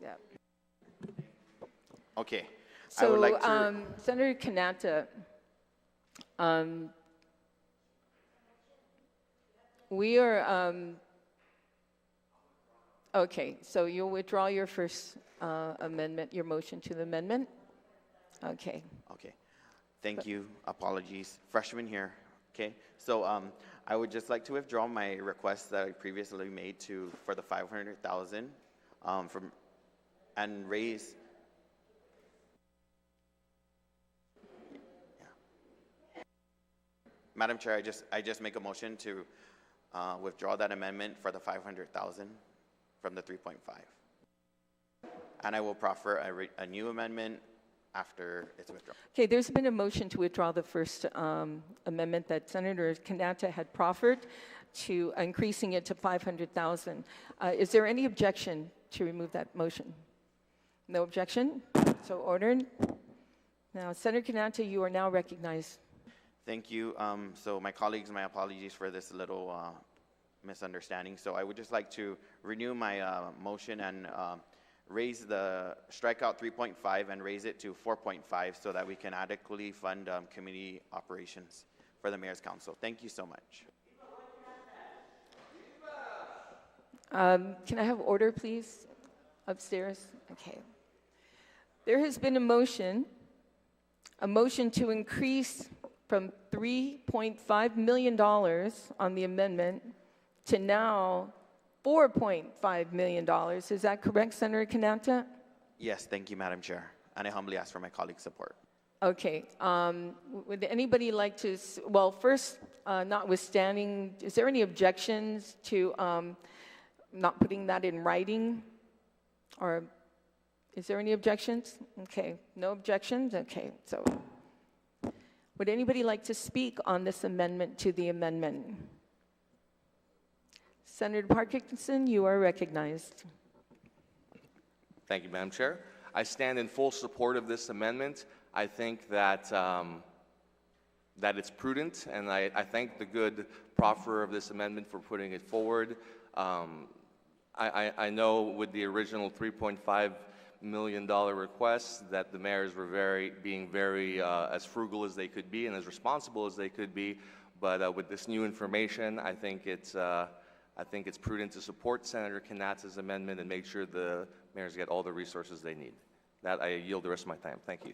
Yeah. Okay. So, I would like to, Senator Cananta, we are, okay, so you'll withdraw your first amendment, your motion to the amendment? Okay. okay. Thank you. Apologies. Freshman here. Okay. So I would just like to withdraw my request that I previously made for the 500,000 and raise. Yeah. Madam Chair, I just make a motion to withdraw that amendment for the 500,000 from the 3.5. And I will proffer a new amendment after it's withdrawn. Okay, there's been a motion to withdraw the first amendment that Senator Cananta had proffered to increasing it to 500,000. Is there any objection to remove that motion? No objection? So ordered. Now, Senator Cananta, you are now recognized. Thank you. So my colleagues, my apologies for this little misunderstanding. So I would just like to renew my motion and raise the strikeout 3.5 and raise it to 4.5 so that we can adequately fund community operations for the Mayor's Council. Thank you so much. Can I have order, please, upstairs? Okay. There has been a motion to increase from $3.5 million on the amendment to now $4.5 million. Is that correct, Senator Cananta? Yes, thank you, Madam Chair. And I humbly ask for my colleagues' support. Okay. Would anybody like to, well, first, notwithstanding, is there any objections to not putting that in writing? Or is there any objections? Okay, no objections? Okay, so would anybody like to speak on this amendment to the amendment? Senator Parkinson, you are recognized. Thank you, Madam Chair. I stand in full support of this amendment. I think that that it's prudent, and I thank the good proffer of this amendment for putting it forward. I know with the original $3.5 million request that the mayors were being very as frugal as they could be and as responsible as they could be, but with this new information, I think it's prudent to support Senator Canata's amendment and make sure the mayors get all the resources they need. That I yield the rest of my time. Thank you.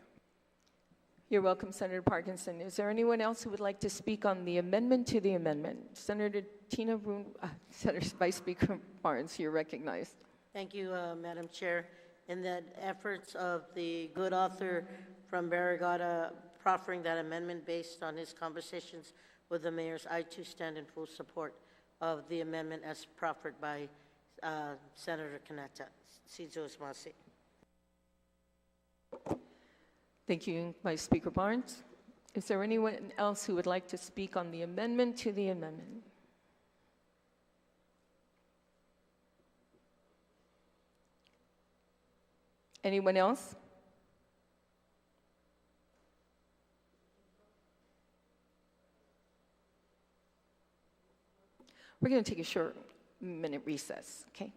You're welcome, Senator Parkinson. Is there anyone else who would like to speak on the amendment to the amendment? Senator Tina Brun, Senator Vice Speaker Barnes, you're recognized. Thank you, Madam Chair. In the efforts of the good author from Barrigada proffering that amendment based on his conversations with the mayors, I too stand in full support of the amendment as proffered by Senator Canata. Sidzo Ismasi. Thank you, Vice Speaker Barnes. Is there anyone else who would like to speak on the amendment to the amendment? Anyone else? We're going to take a short minute recess, okay?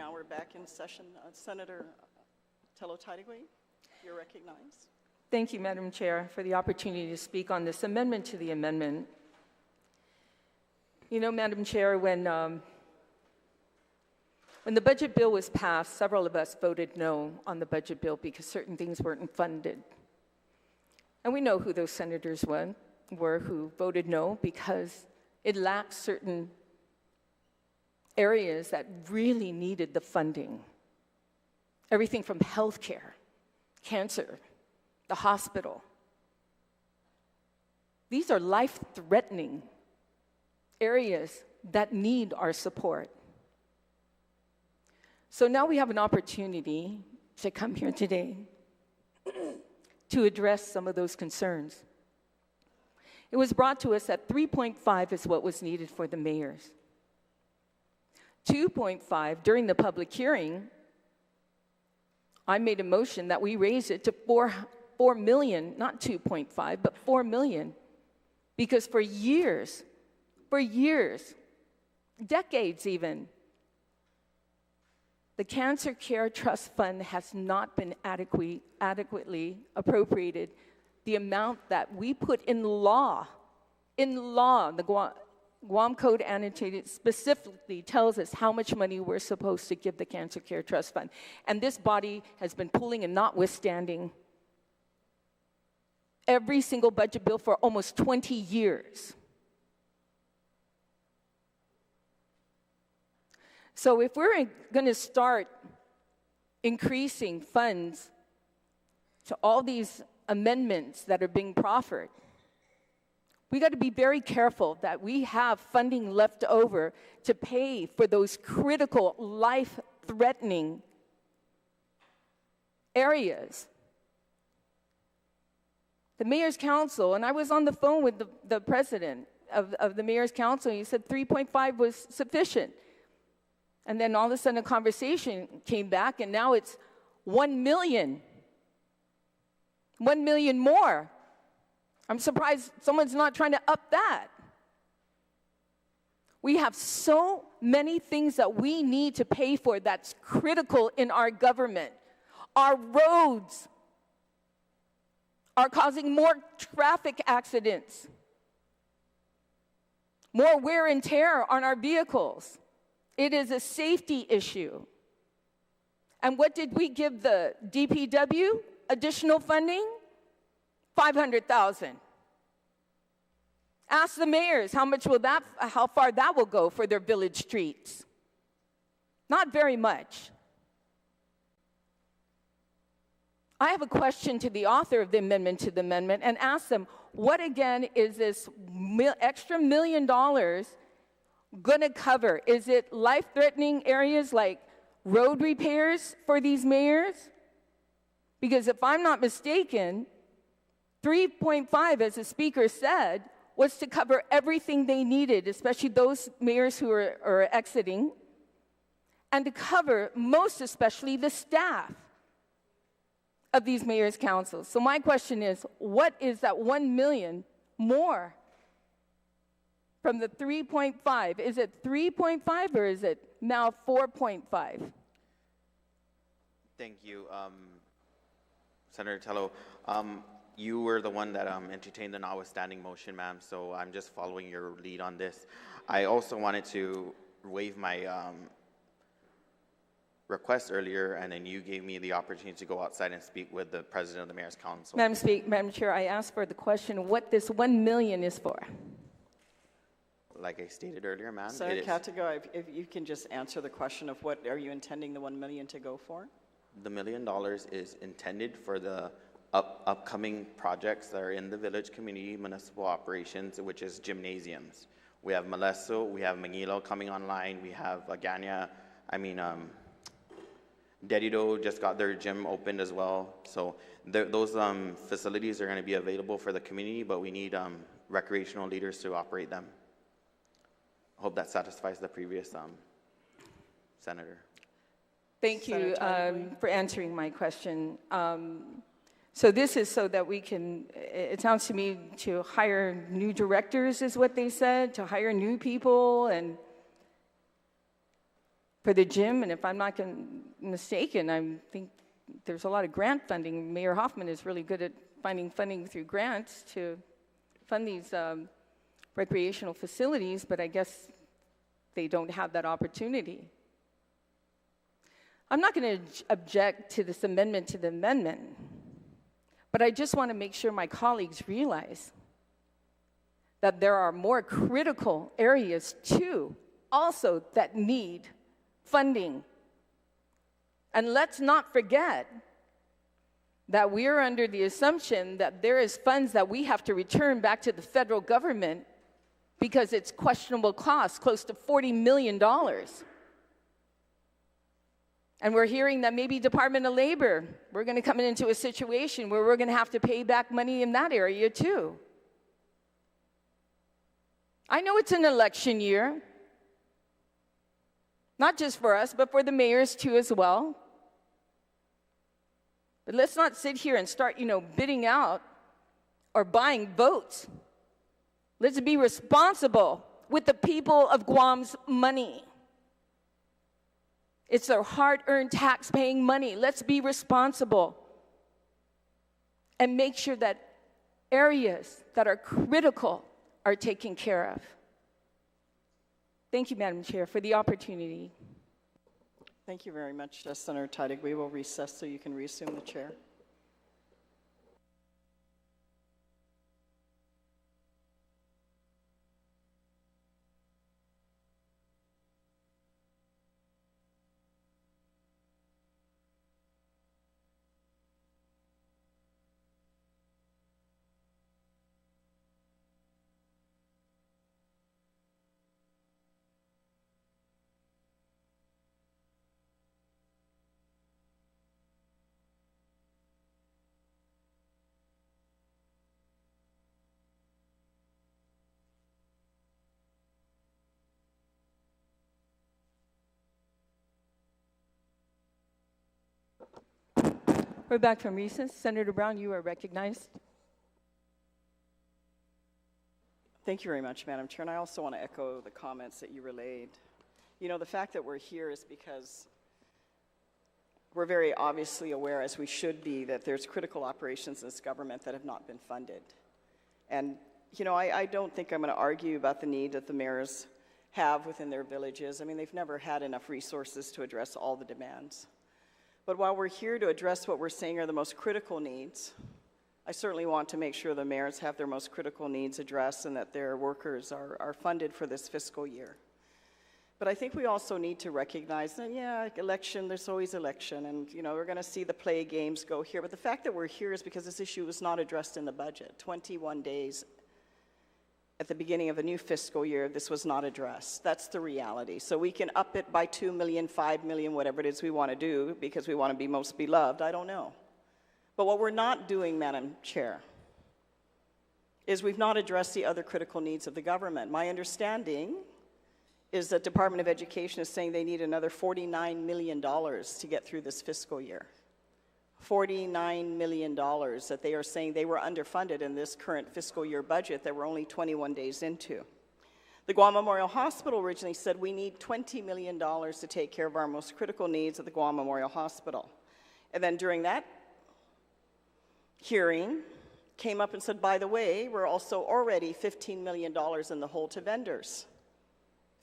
now we're back in session. Senator Telo-Taitigui, you're recognized. Thank you, Madam Chair, for the opportunity to speak on this amendment to the amendment. You know, Madam Chair, when the budget bill was passed, several of us voted no on the budget bill because certain things weren't funded. And we know who those senators were who voted no because it lacked certain areas that really needed the funding. Everything from healthcare, cancer, the hospital. These are life-threatening areas that need our support. So now we have an opportunity to come here today to address some of those concerns. It was brought to us that 3.5 is what was needed for the mayors. 2.5, during the public hearing, I made a motion that we raise it to 4 million, not 2.5, but 4 million. Because for years, decades even, the Cancer Care Trust Fund has not been adequately appropriated the amount that we put in law. In law, the Guam Code annotated specifically tells us how much money we're supposed to give the Cancer Care Trust Fund. And this body has been pulling and notwithstanding every single budget bill for almost 20 years. So if we're going to start increasing funds to all these amendments that are being proffered, we got to be very careful that we have funding left over to pay for those critical, life-threatening areas. The Mayor's Council, and I was on the phone with the president of the Mayor's Council, and he said 3.5 was sufficient. And then all of a sudden a conversation came back, and now it's 1 million. 1 million more. I'm surprised someone's not trying to up that. We have so many things that we need to pay for that's critical in our government. Our roads are causing more traffic accidents, more wear and tear on our vehicles. It is a safety issue. And what did we give the DPW? Additional funding? $500,000. Ask the mayors how far that will go for their village streets. Not very much. I have a question to the author of the amendment to the amendment and ask them, what again is this extra $1 million going to cover? Is it life-threatening areas like road repairs for these mayors? Because if I'm not mistaken, 3.5, as the speaker said, was to cover everything they needed, especially those mayors who are exiting, and to cover most especially the staff of these mayors' councils. So my question is, what is that 1 million more from the 3.5? Is it 3.5 or is it now 4.5? Thank you, Senator Tello. You were the one that entertained the notwithstanding motion, ma'am, so I'm just following your lead on this. I also wanted to waive my request earlier, and then you gave me the opportunity to go outside and speak with the president of the Mayor's Council. Madam Chair, I asked for the question what this 1 million is for. Like I stated earlier, ma'am, Senator Katago, if you can just answer the question of what are you intending the 1 million to go for? The $1 million is intended for the upcoming projects that are in the village community municipal operations, which is gymnasiums. We have Malesso, we have Manilo coming online, we have Dedido just got their gym opened as well. So those facilities are going to be available for the community, but we need recreational leaders to operate them. I hope that satisfies the previous senator. Thank you for answering my question. So this is so that we can, it sounds to me, to hire new directors is what they said, to hire new people, and for the gym, and if I'm not mistaken, I think there's a lot of grant funding. Mayor Hoffman is really good at finding funding through grants to fund these recreational facilities, but I guess they don't have that opportunity. I'm not going to object to this amendment to the amendment, but I just want to make sure my colleagues realize that there are more critical areas too, also that need funding. And let's not forget that we're under the assumption that there is funds that we have to return back to the federal government because it's questionable costs, close to $40 million. And we're hearing that maybe Department of Labor, we're going to come into a situation where we're going to have to pay back money in that area too. I know it's an election year, not just for us, but for the mayors too as well. But let's not sit here and start, bidding out or buying votes. Let's be responsible with the people of Guam's money. It's their hard-earned tax-paying money. Let's be responsible and make sure that areas that are critical are taken care of. Thank you, Madam Chair, for the opportunity. Thank you very much, Senator Teidig. We will recess so you can reassume the chair. We're back from recess. Senator Brown, you are recognized. Thank you very much, Madam Chair. And I also want to echo the comments that you relayed. The fact that we're here is because we're very obviously aware, as we should be, that there's critical operations in this government that have not been funded. And, I don't think I'm going to argue about the need that the mayors have within their villages. I mean, they've never had enough resources to address all the demands. But while we're here to address what we're saying are the most critical needs, I certainly want to make sure the mayors have their most critical needs addressed and that their workers are funded for this fiscal year. But I think we also need to recognize that, election, there's always election, and we're going to see the play games go here. But the fact that we're here is because this issue was not addressed in the budget. 21 days at the beginning of a new fiscal year, this was not addressed. That's the reality. So we can up it by 2 million, 5 million, whatever it is we want to do because we want to be most beloved. I don't know. But what we're not doing, Madam Chair, is we've not addressed the other critical needs of the government. My understanding is that Department of Education is saying they need another $49 million to get through this fiscal year. $49 million that they are saying they were underfunded in this current fiscal year budget that we're only 21 days into. The Guam Memorial Hospital originally said we need $20 million to take care of our most critical needs at the Guam Memorial Hospital. And then during that hearing, came up and said, by the way, we're also already $15 million in the hole to vendors.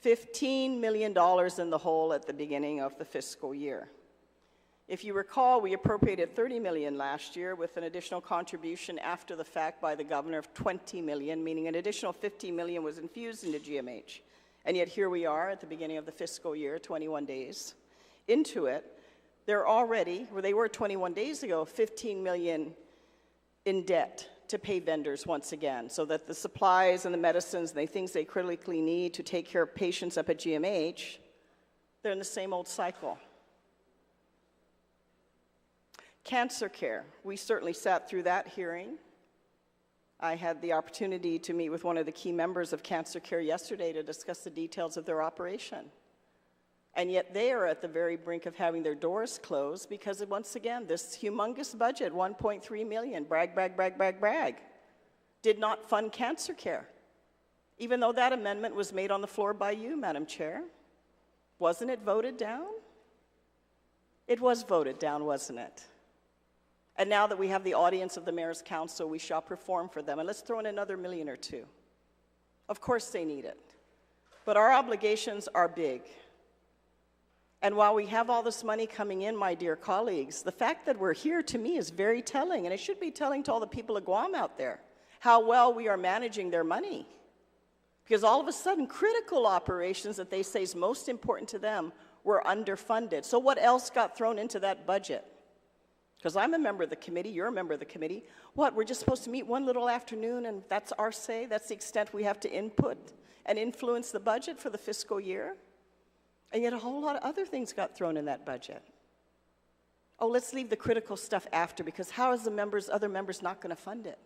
$15 million in the hole at the beginning of the fiscal year. If you recall, we appropriated $30 million last year with an additional contribution after the fact by the governor of $20 million, meaning an additional $50 million was infused into GMH. And yet here we are at the beginning of the fiscal year, 21 days into it. They're already, where they were 21 days ago, $15 million in debt to pay vendors once again, so that the supplies and the medicines and the things they critically need to take care of patients up at GMH, they're in the same old cycle. Cancer care, we certainly sat through that hearing. I had the opportunity to meet with one of the key members of Cancer Care yesterday to discuss the details of their operation. And yet they are at the very brink of having their doors closed because, once again, this humongous budget, $1.3 million, brag, brag, brag, brag, brag, did not fund cancer care, even though that amendment was made on the floor by you, Madam Chair. Wasn't it voted down? It was voted down, wasn't it? And now that we have the audience of the Mayor's Council, we shall perform for them. And let's throw in another $1 or $2 million. Of course they need it. But our obligations are big. And while we have all this money coming in, my dear colleagues, the fact that we're here to me is very telling, and it should be telling to all the people of Guam out there how well we are managing their money. Because all of a sudden, critical operations that they say is most important to them were underfunded. So what else got thrown into that budget? Because I'm a member of the committee, you're a member of the committee. What, we're just supposed to meet one little afternoon and that's our say? That's the extent we have to input and influence the budget for the fiscal year? And yet a whole lot of other things got thrown in that budget. Oh, let's leave the critical stuff after, because how is other members not going to fund it?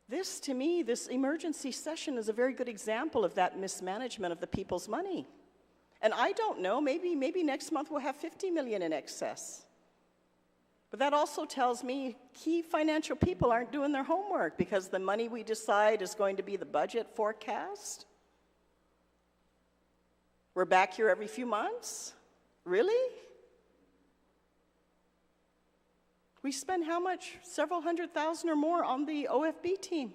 This, to me, this emergency session is a very good example of that mismanagement of the people's money. And I don't know, maybe next month we'll have $50 million in excess. But that also tells me key financial people aren't doing their homework, because the money we decide is going to be the budget forecast. We're back here every few months? Really? We spend how much? Several $100,000 or more on the OFB team.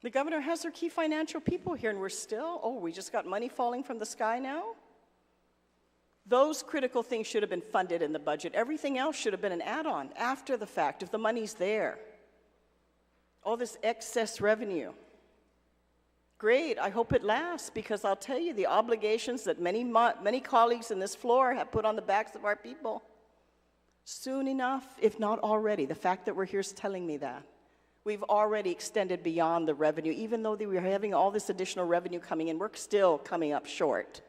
The governor has her key financial people here, and we're still, oh, we just got money falling from the sky now? Those critical things should have been funded in the budget. Everything else should have been an add-on after the fact, if the money's there. All this excess revenue. Great, I hope it lasts, because I'll tell you, the obligations that many colleagues in this floor have put on the backs of our people, soon enough, if not already, the fact that we're here is telling me that. We've already extended beyond the revenue. Even though we're having all this additional revenue coming in, we're still coming up short.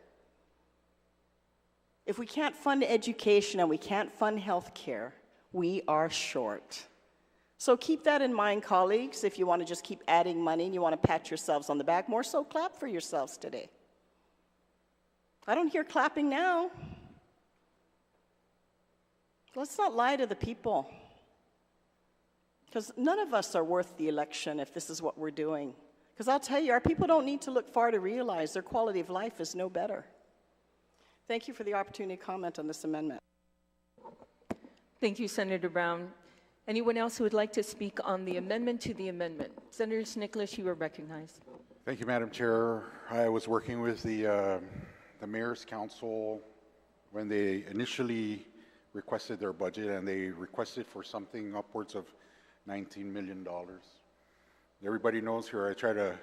If we can't fund education and we can't fund health care, we are short. So keep that in mind, colleagues. If you want to just keep adding money and you want to pat yourselves on the back, more so clap for yourselves today. I don't hear clapping now. Let's not lie to the people, because none of us are worth the election if this is what we're doing. Because I'll tell you, our people don't need to look far to realize their quality of life is no better. Thank you for the opportunity to comment on this amendment. Thank you, Senator Brown. Anyone else who would like to speak on the amendment to the amendment? Senator Nicholas, you are recognized. Thank you, Madam Chair. I was working with the Mayor's Council when they initially requested their budget, and they requested for something upwards of $19 million. Everybody knows here I try to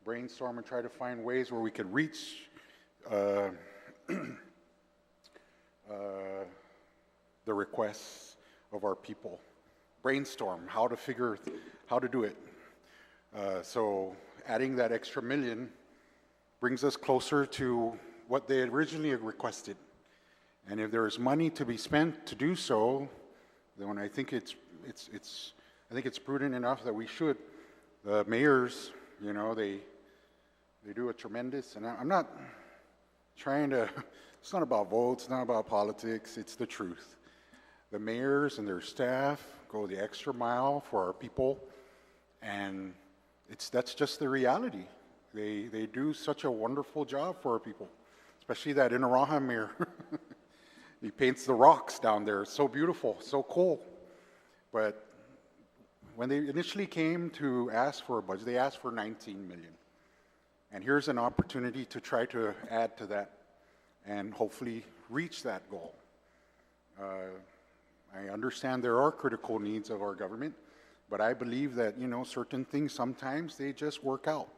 brainstorm and try to find ways where we could reach the requests of our people. Brainstorm how to do it. So adding that extra $1 million brings us closer to what they originally requested. And if there is money to be spent to do so, then I think it's prudent enough that we should. The mayors, you know, they do a tremendous, and I'm not trying to, it's not about votes, it's not about politics, it's the truth. The mayors and their staff go the extra mile for our people, and that's just the reality. They do such a wonderful job for our people, especially that Guåhan mayor. He paints the rocks down there. It's so beautiful, so cool. But when they initially came to ask for a budget, they asked for $19 million. And here's an opportunity to try to add to that and hopefully reach that goal. I understand there are critical needs of our government, but I believe that, you know, certain things sometimes they just work out.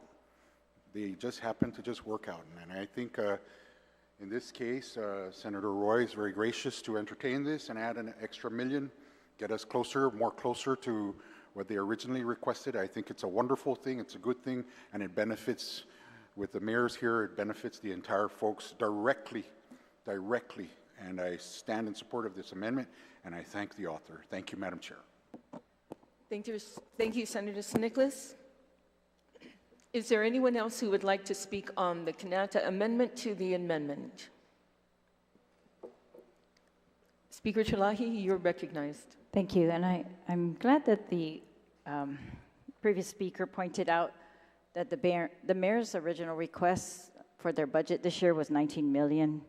They just happen to just work out. And I think in this case, Senator Roy is very gracious to entertain this and add an extra $1 million, get us more closer to what they originally requested. I think it's a wonderful thing, it's a good thing, and it benefits, with the mayors here, it benefits the entire folks directly, and I stand in support of this amendment, and I thank the author. Thank you, Madam Chair. Thank you, Senator Nicholas. Is there anyone else who would like to speak on the Kanata amendment to the amendment? Speaker Chalahi, you're recognized. Thank you, and I'm glad that the previous speaker pointed out that the mayor's original request for their budget this year was 19 million.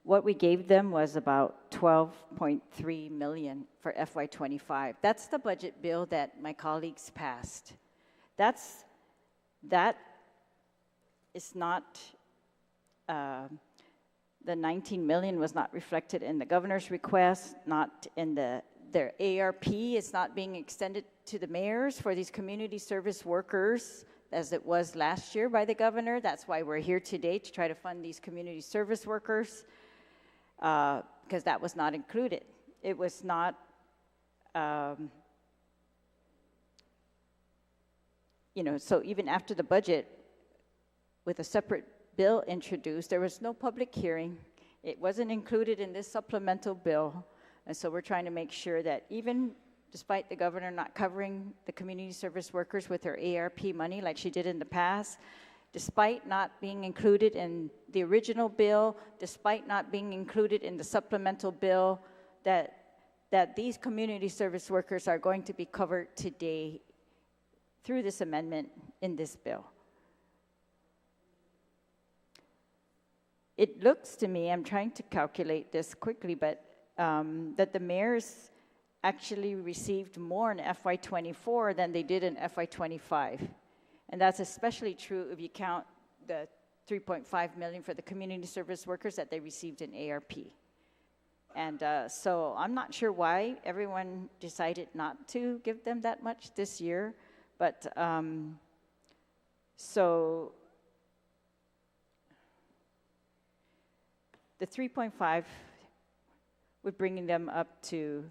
What we gave them was about 12.3 million for FY25. That's the budget bill that my colleagues passed. That is not, the 19 million was not reflected in the governor's request, not in their ARP. It's not being extended to the mayors for these community service workers as it was last year by the governor. That's why we're here today, to try to fund these community service workers, because that was not included. It was not, so even after the budget, with a separate bill introduced, there was no public hearing. It wasn't included in this supplemental bill. And so we're trying to make sure that even despite the governor not covering the community service workers with her ARP money like she did in the past, despite not being included in the original bill, despite not being included in the supplemental bill, that these community service workers are going to be covered today through this amendment in this bill. It looks to me, I'm trying to calculate this quickly, but that the mayors actually received more in FY24 than they did in FY25. And that's especially true if you count the 3.5 million for the community service workers that they received in ARP. And so I'm not sure why everyone decided not to give them that much this year, but so the 3.5 would bring them up to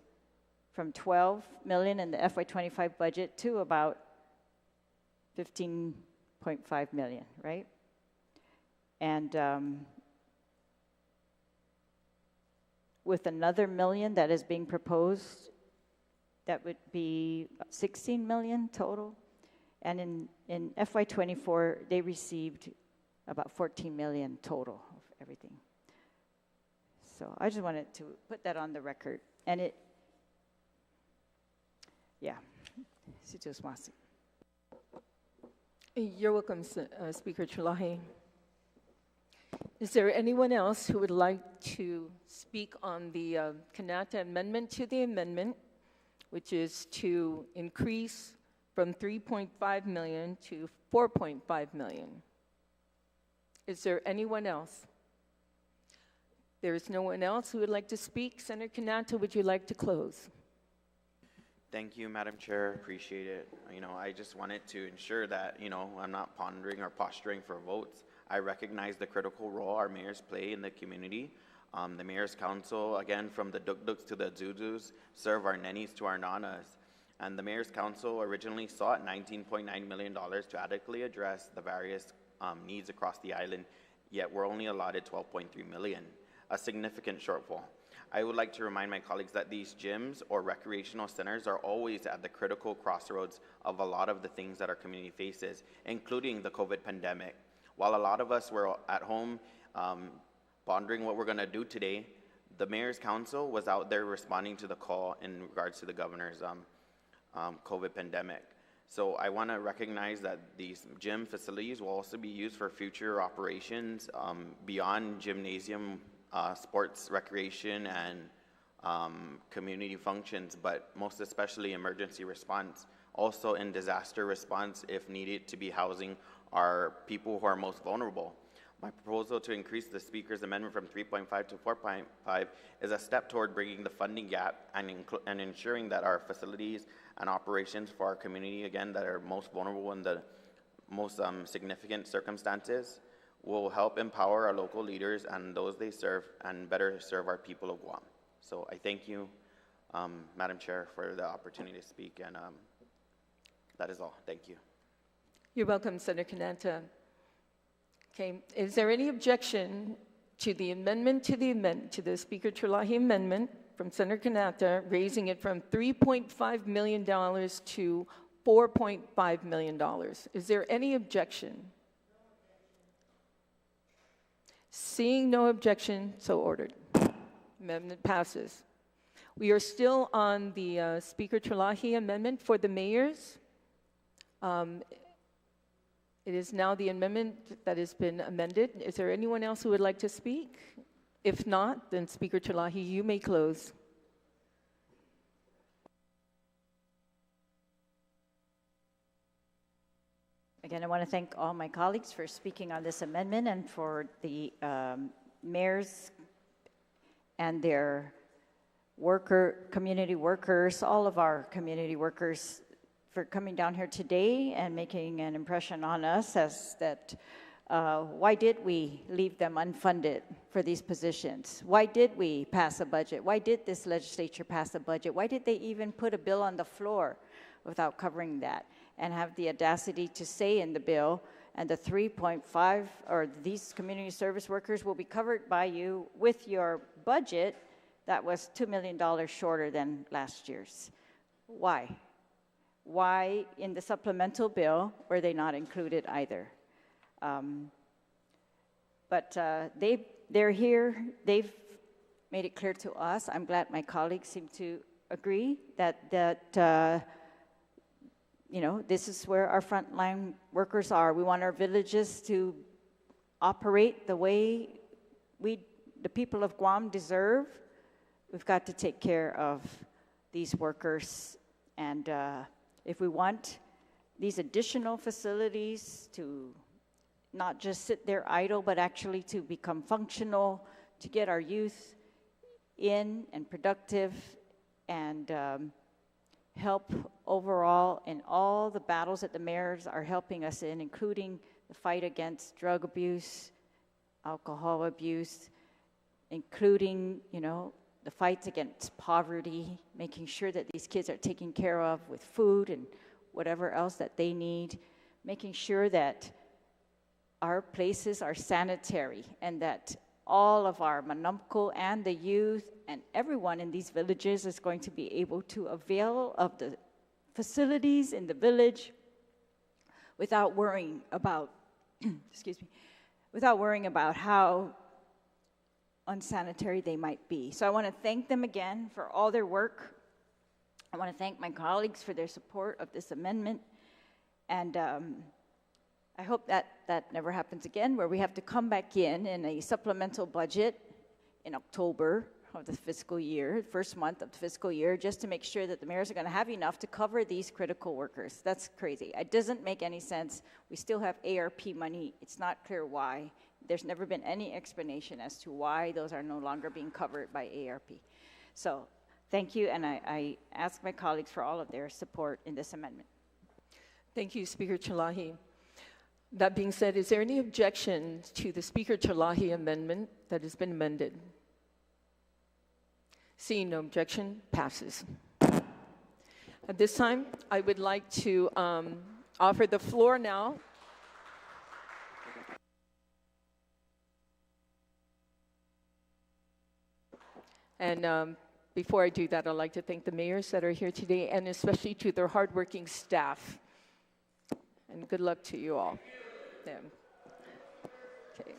from 12 million in the FY25 budget to about 15.5 million, right? And with another million that is being proposed, that would be 16 million total. And in FY24, they received about 14 million total of everything. So I just wanted to put that on the record. And it, yeah. You're welcome, Speaker Chalahi. Is there anyone else who would like to speak on the Kanata amendment to the amendment, which is to increase from 3.5 million to 4.5 million? Is there anyone else? There is no one else who would like to speak. Senator Kanata, would you like to close? Thank you, Madam Chair. Appreciate it. I just wanted to ensure that, I'm not pondering or posturing for votes. I recognize the critical role our mayors play in the community. The Mayor's Council, again, from the Duk-Duks to the Zuzus, serve our nennies to our nanas. And the Mayor's Council originally sought $19.9 million to adequately address the various needs across the island, yet we're only allotted $12.3 million, a significant shortfall. I would like to remind my colleagues that these gyms or recreational centers are always at the critical crossroads of a lot of the things that our community faces, including the COVID pandemic. While a lot of us were at home pondering what we're going to do today, the Mayor's Council was out there responding to the call in regards to the governor's COVID pandemic. So I want to recognize that these gym facilities will also be used for future operations beyond gymnasium, sports, recreation, and community functions, but most especially emergency response. Also in disaster response, if needed, to be housing our people who are most vulnerable. My proposal to increase the Speaker's amendment from 3.5 to 4.5 is a step toward bringing the funding gap and ensuring that our facilities and operations for our community, again, that are most vulnerable in the most significant circumstances, will help empower our local leaders and those they serve and better serve our people of Guam. So I thank you, Madam Chair, for the opportunity to speak, and that is all. Thank you. You're welcome, Senator Kanata. Okay, is there any objection to the amendment to the Speaker Chalahi amendment from Senator Kanata, raising it from $3.5 million to $4.5 million? Is there any objection? Seeing no objection, so ordered. Amendment passes. We are still on the Speaker Chalahi amendment for the mayors. It is now the amendment that has been amended. Is there anyone else who would like to speak? If not, then Speaker Chalahi, you may close. Again, I want to thank all my colleagues for speaking on this amendment and for the mayors and their community workers, all of our community workers for coming down here today and making an impression on us as that why did we leave them unfunded for these positions? Why did we pass a budget? Why did this legislature pass a budget? Why did they even put a bill on the floor without covering that and have the audacity to say in the bill, and the 3.5, or these community service workers will be covered by you with your budget that was $2 million shorter than last year's. Why? Why in the supplemental bill were they not included either? They're here. They've made it clear to us. I'm glad my colleagues seem to agree that you know, this is where our frontline workers are. We want our villages to operate the way the people of Guam deserve. We've got to take care of these workers. And if we want these additional facilities to not just sit there idle, but actually to become functional, to get our youth in and productive and help overall in all the battles that the mayors are helping us in, including the fight against drug abuse, alcohol abuse, including, you know, the fights against poverty, making sure that these kids are taken care of with food and whatever else that they need, making sure that our places are sanitary and that all of our manumko and the youth and everyone in these villages is going to be able to avail of the facilities in the village without worrying about, excuse me, without worrying about how unsanitary they might be. So I want to thank them again for all their work. I want to thank my colleagues for their support of this amendment. And I hope that that never happens again, where we have to come back in a supplemental budget in October of the fiscal year, first month of the fiscal year, just to make sure that the mayors are going to have enough to cover these critical workers. That's crazy. It doesn't make any sense. We still have ARP money. It's not clear why. There's never been any explanation as to why those are no longer being covered by ARP. So thank you, and I ask my colleagues for all of their support in this amendment. Thank you, Speaker Chalahi. That being said, is there any objection to the Speaker Chalahi amendment that has been amended? Seeing no objection, passes. At this time, I would like to offer the floor now. And before I do that, I'd like to thank the mayors that are here today, and especially to their hardworking staff. And good luck to you all. Yeah. Okay.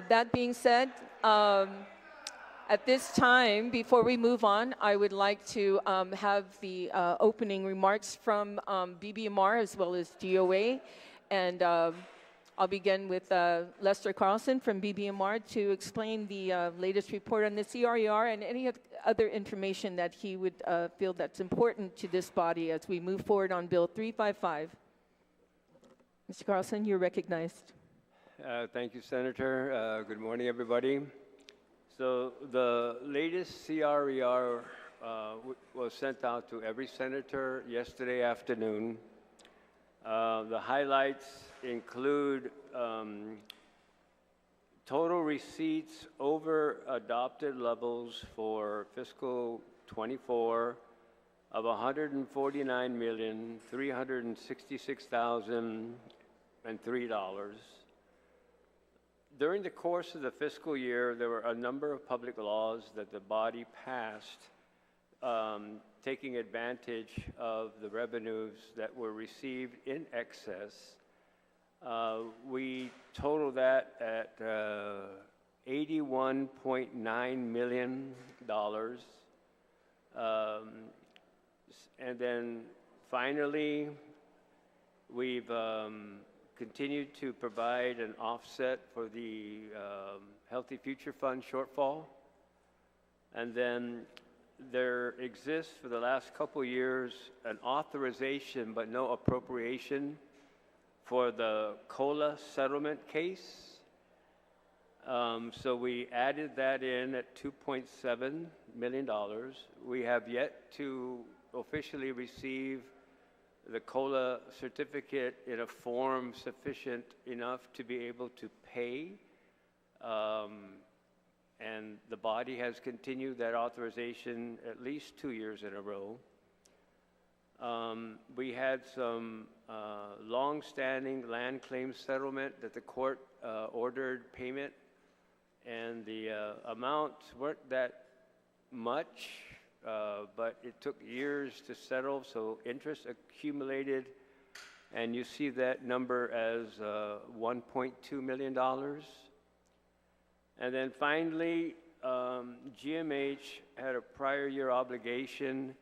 That being said, at this time, before we move on, I would like to have the opening remarks from BBMR as well as GDOE. And I'll begin with Lester Carlson from BBMR to explain the latest report on the CRER and any other information that he would feel that's important to this body as we move forward on Bill 355. Mr. Carlson, you're recognized. Thank you, Senator. Good morning, everybody. So the latest CRER was sent out to every senator yesterday afternoon. The highlights include total receipts over adopted levels for fiscal 24 of $149,366,003. During the course of the fiscal year, there were a number of public laws that the body passed taking advantage of the revenues that were received in excess. We totaled that at $81.9 million. And then finally, we've continue to provide an offset for the Healthy Future Fund shortfall. And then there exists for the last couple years an authorization but no appropriation for the COLA settlement case. So we added that in at $2.7 million. We have yet to officially receive the COLA certificate in a form sufficient enough to be able to pay. And the body has continued that authorization at least 2 years in a row. We had some long-standing land claim settlement that the court ordered payment, and the amounts weren't that much, but it took years to settle, so interest accumulated, and you see that number as $1.2 million. And then finally, GMH had a prior year obligation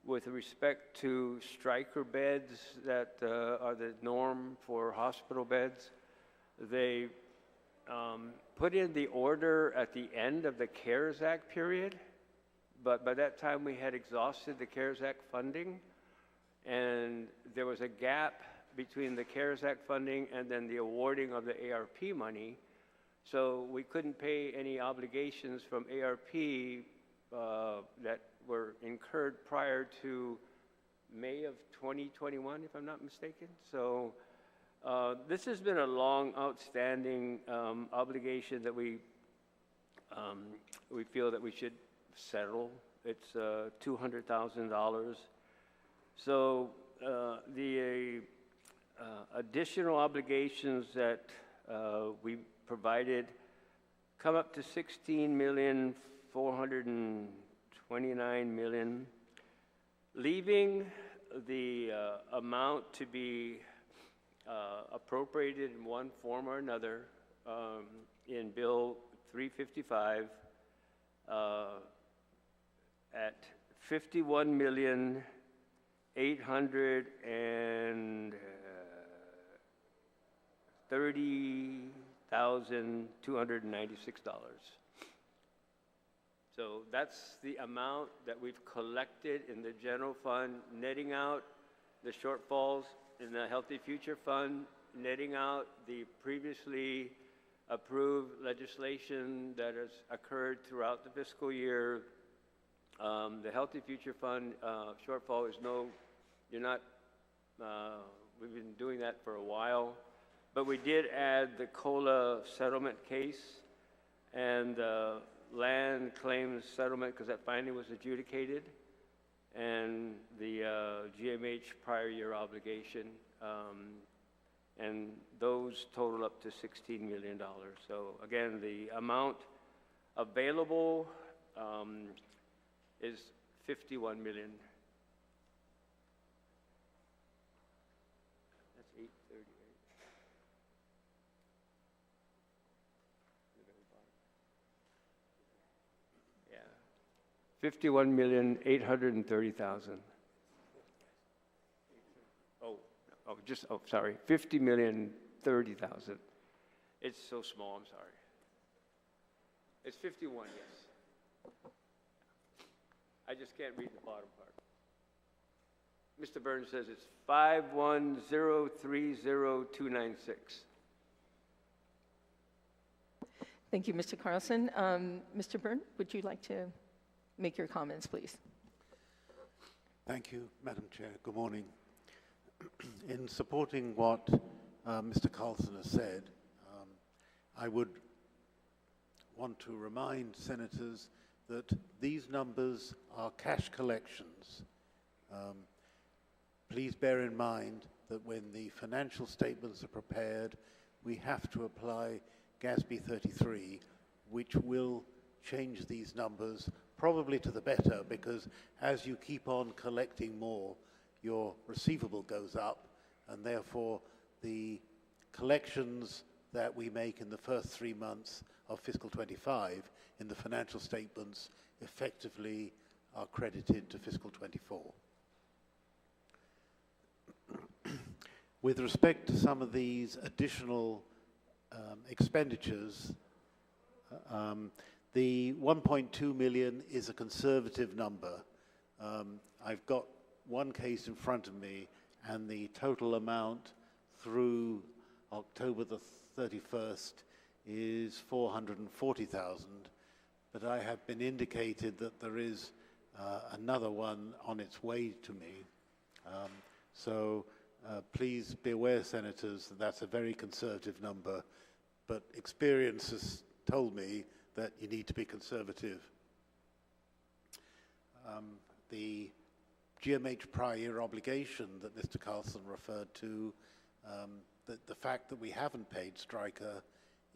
with respect to striker beds that are the norm for hospital beds. They put in the order at the end of the CARES Act period, but by that time we had exhausted the CARES Act funding, and there was a gap between the CARES Act funding and then the awarding of the ARP money. So we couldn't pay any obligations from ARP that were incurred prior to May of 2021, if I'm not mistaken. So this has been a long, outstanding obligation that we feel that we should settle. It's $200,000. So the additional obligations that we provided come up to $16,429,000, leaving the amount to be appropriated in one form or another in Bill 355 at $51,830,296. So that's the amount that we've collected in the general fund, netting out the shortfalls in the Healthy Future Fund, netting out the previously approved legislation that has occurred throughout the fiscal year. The Healthy Future Fund shortfall is we've been doing that for a while, but we did add the COLA settlement case and land claims settlement because that finally was adjudicated, and the GMH prior year obligation, and those total up to $16 million. So again, the amount available is $51 million. That's 830, right? Yeah. $51,830,000. Sorry, $50,030,000. It's so small, I'm sorry. It's 51, yes. I just can't read the bottom part. Mr. Burns says it's 51030,296. Thank you, Mr. Carlson. Mr. Byrne, would you like to make your comments, please? Thank you, Madam Chair. Good morning. In supporting what Mr. Carlson has said, I would want to remind senators that these numbers are cash collections. Please bear in mind that when the financial statements are prepared, we have to apply GASB 33, which will change these numbers probably to the better, because as you keep on collecting more, your receivable goes up, and therefore the collections that we make in the first 3 months of fiscal 25 in the financial statements effectively are credited to fiscal 24. With respect to some of these additional expenditures, the 1.2 million is a conservative number. I've got one case in front of me, and the total amount through October the 31st is 440,000, but I have been indicated that there is another one on its way to me. So please be aware, Senators, that that's a very conservative number, but experience has told me that you need to be conservative. The GMH prior year obligation that Mr. Carlson referred to, the fact that we haven't paid Stryker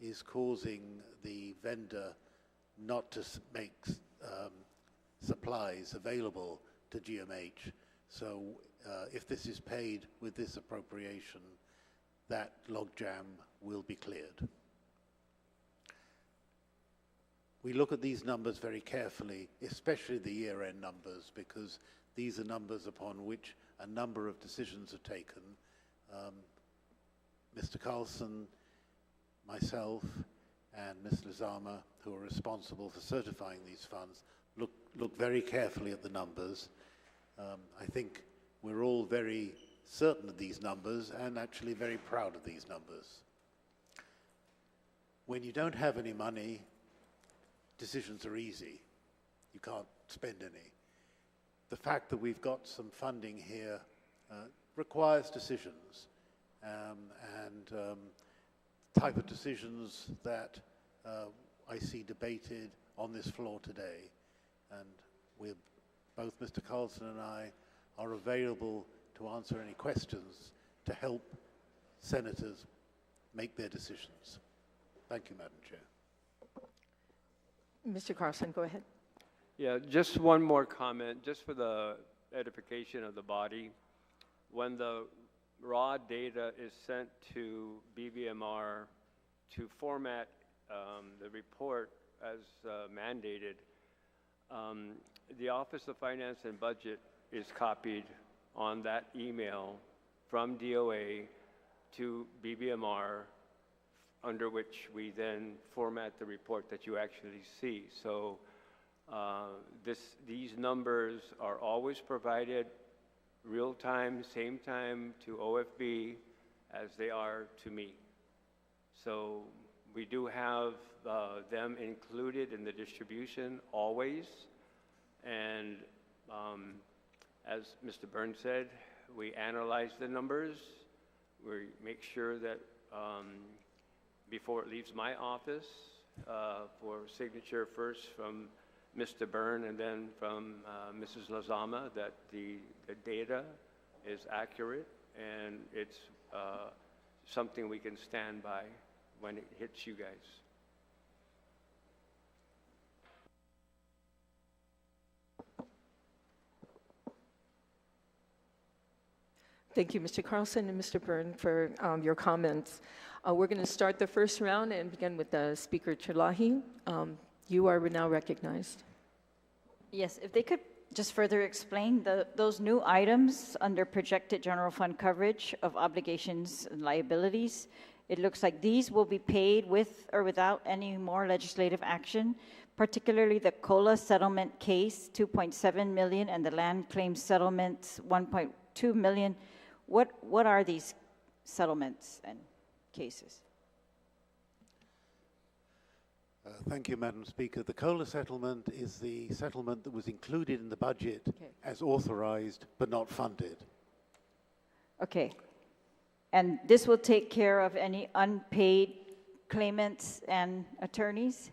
is causing the vendor not to make supplies available to GMH. So if this is paid with this appropriation, that logjam will be cleared. We look at these numbers very carefully, especially the year-end numbers, because these are numbers upon which a number of decisions are taken. Mr. Carlson, myself, and Ms. Lizama, who are responsible for certifying these funds, look very carefully at the numbers. I think we're all very certain of these numbers and actually very proud of these numbers. When you don't have any money, decisions are easy. You can't spend any. The fact that we've got some funding here requires decisions, and type of decisions that I see debated on this floor today. And both Mr. Carlson and I are available to answer any questions to help senators make their decisions. Thank you, Madam Chair. Mr. Carlson, go ahead. Yeah, just one more comment, just for the edification of the body. When the raw data is sent to BVMR to format the report as mandated, the Office of Finance and Budget is copied on that email from DOA to BVMR, under which we then format the report that you actually see. So these numbers are always provided real time, same time to OFB as they are to me. So we do have them included in the distribution always. And as Mr. Burns said, we analyze the numbers. We make sure that before it leaves my office for signature first from Mr. Byrne and then from Mrs. Lizama, that the data is accurate and it's something we can stand by when it hits you guys. Thank you, Mr. Carlson and Mr. Byrne, for your comments. We're going to start the first round and begin with Speaker Chalahi. You are now recognized. Yes, if they could just further explain those new items under projected general fund coverage of obligations and liabilities. It looks like these will be paid with or without any more legislative action, particularly the COLA settlement case, 2.7 million, and the land claim settlements, 1.2 million. What are these settlements and cases? Thank you, Madam Speaker. The COLA settlement is the settlement that was included in the budget as authorized but not funded. Okay. And this will take care of any unpaid claimants and attorneys?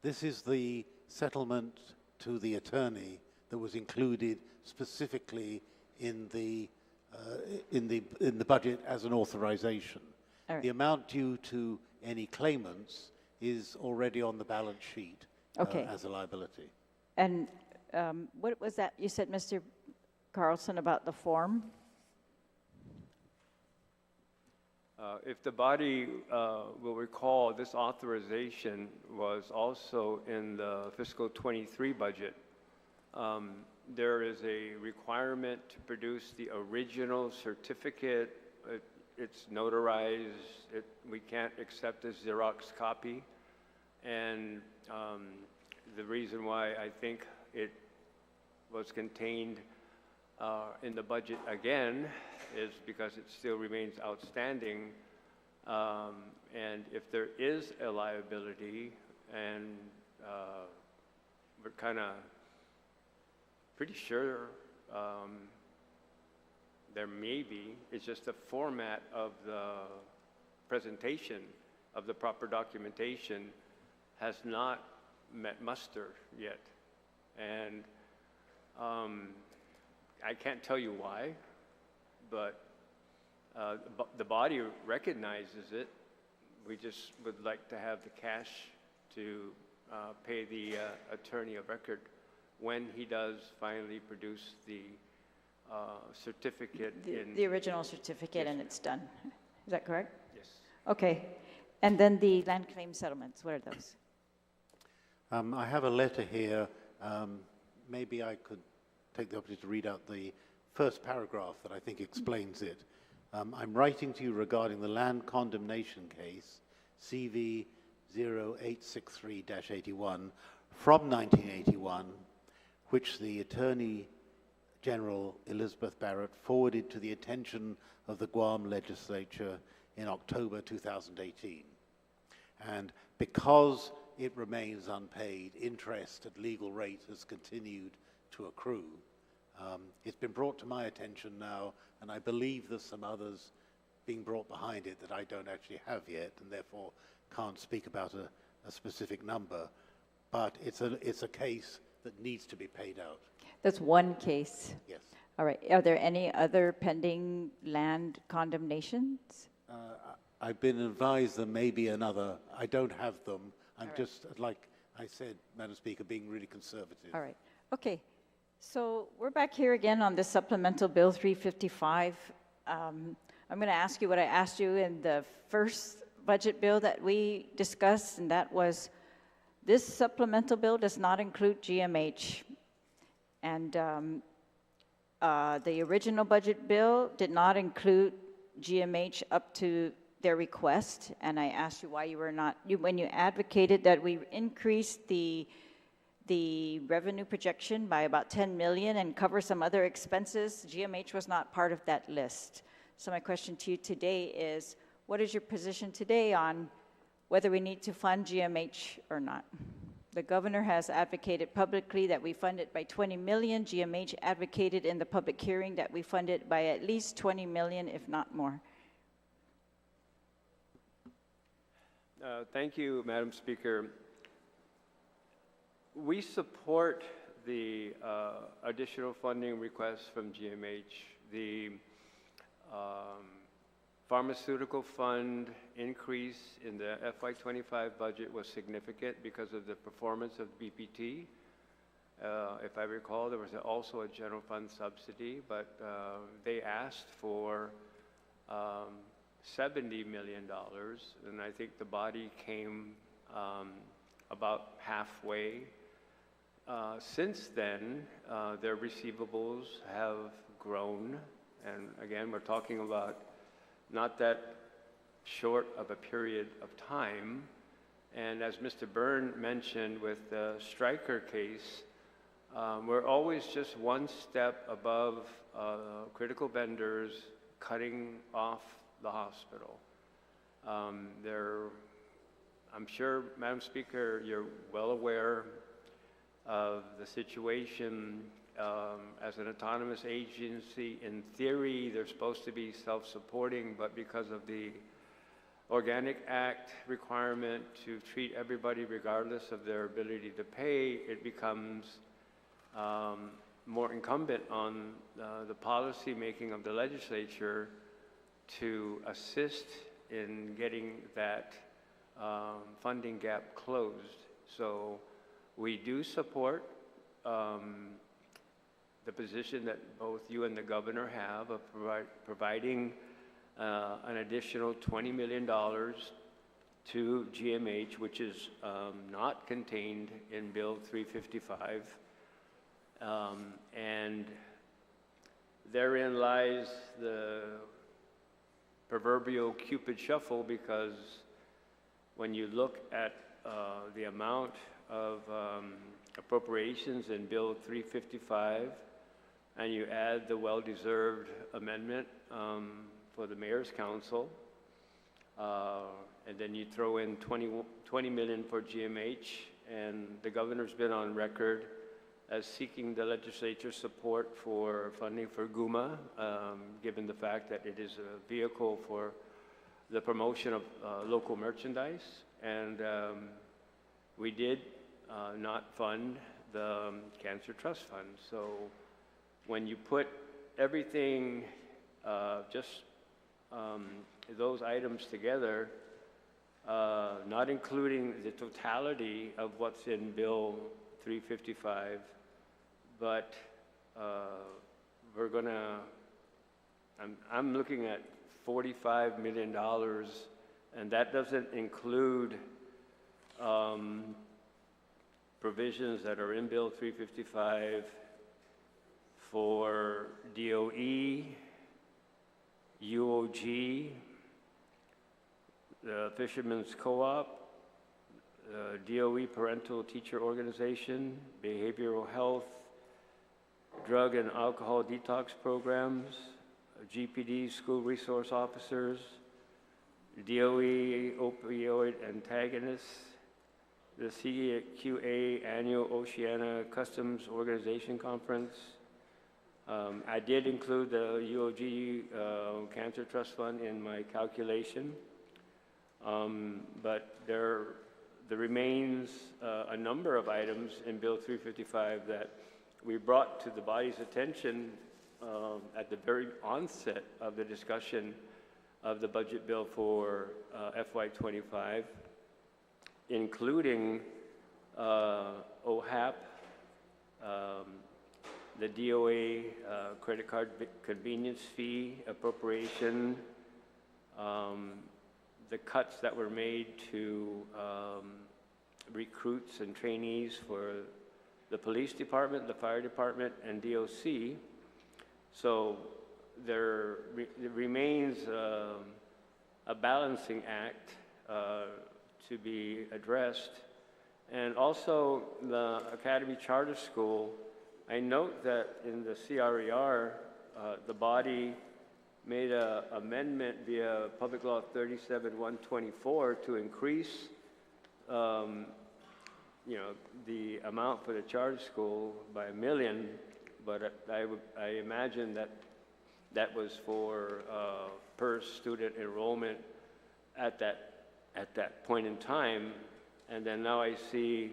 This is the settlement to the attorney that was included specifically in the budget as an authorization. Right. The amount due to any claimants is already on the balance sheet as a liability. And what was that you said, Mr. Carlson, about the form? If the body will recall, this authorization was also in the fiscal 23 budget. There is a requirement to produce the original certificate. it's notarized. We can't accept a Xerox copy. And the reason why I think it was contained in the budget again is because it still remains outstanding. And if there is a liability, and we're kind of pretty sure there may be, it's just the format of the presentation of the proper documentation has not met muster yet. And I can't tell you why, but the body recognizes it. We just would like to have the cash to pay the attorney of record when he does finally produce the certificate. The original certificate, Yes, and it's done. Is that correct? Yes. Okay. And then the land claim settlements, what are those? I have a letter here. Maybe I could take the opportunity to read out the first paragraph that I think explains it. I'm writing to you regarding the land condemnation case, CV 0863-81 from 1981, which the Attorney General Elizabeth Barrett forwarded to the attention of the Guam Legislature in October 2018. And because it remains unpaid, interest at legal rate has continued to accrue. It's been brought to my attention now, and I believe there's some others being brought behind it that I don't actually have yet, and therefore can't speak about a specific number. But it's a case that needs to be paid out. That's one case. Yes. All right. Are there any other pending land condemnations? I've been advised there may be another. I don't have them. I'm just, like I said, Madam Speaker, being really conservative. All right. Okay. So we're back here again on the Supplemental Bill 355. I'm going to ask you what I asked you in the first budget bill that we discussed, and that was this supplemental bill does not include GMH. And the original budget bill did not include GMH up to their request, and I asked you why you were not, when you advocated that we increase the revenue projection by about 10 million and cover some other expenses, GMH was not part of that list. So my question to you today is, what is your position today on whether we need to fund GMH or not? The governor has advocated publicly that we fund it by 20 million. GMH advocated in the public hearing that we fund it by at least 20 million, if not more. Thank you, Madam Speaker. We support the additional funding requests from GMH. The pharmaceutical fund increase in the FY25 budget was significant because of the performance of BPT. If I recall, there was also a general fund subsidy, but they asked for $70 million, and I think the body came about halfway. Since then, their receivables have grown, and again, we're talking about not that short of a period of time. And as Mr. Byrne mentioned with the Stryker case, we're always just one step above critical vendors cutting off the hospital. I'm sure, Madam Speaker, you're well aware of the situation. As an autonomous agency, in theory, they're supposed to be self-supporting, but because of the Organic Act requirement to treat everybody regardless of their ability to pay, it becomes more incumbent on the policy making of the legislature to assist in getting that funding gap closed. So we do support the position that both you and the governor have of providing an additional $20 million to GMH, which is not contained in Bill 355. And therein lies the proverbial Cupid shuffle, because when you look at the amount of appropriations in Bill 355, and you add the well-deserved amendment for the Mayor's Council, and then you throw in 20 million for GMH, and the governor's been on record as seeking the legislature's support for funding for GUMA, given the fact that it is a vehicle for the promotion of local merchandise. And we did not fund the Cancer Trust Fund. So when you put everything, those items together, not including the totality of what's in Bill 355, but I'm looking at $45 million, and that doesn't include provisions that are in Bill 355 for DOE, UOG, the Fishermen's Co-op, DOE Parental Teacher Organization, Behavioral Health, Drug and Alcohol Detox Programs, GPD School Resource Officers, DOE Opioid Antagonists, the CQA Annual Oceania Customs Organization Conference. I did include the UOG Cancer Trust Fund in my calculation, but there remains a number of items in Bill 355 that we brought to the body's attention at the very onset of the discussion of the budget bill for FY25, including OHAP, the DOA credit card convenience fee appropriation, the cuts that were made to recruits and trainees for the police department, the fire department, and DOC. So there remains a balancing act to be addressed. And also the Academy Charter School, I note that in the CRER, the body made an amendment via Public Law 37-124 to increase the amount for the charter school by $1 million, but I imagine that was for per student enrollment at that point in time, and then now I see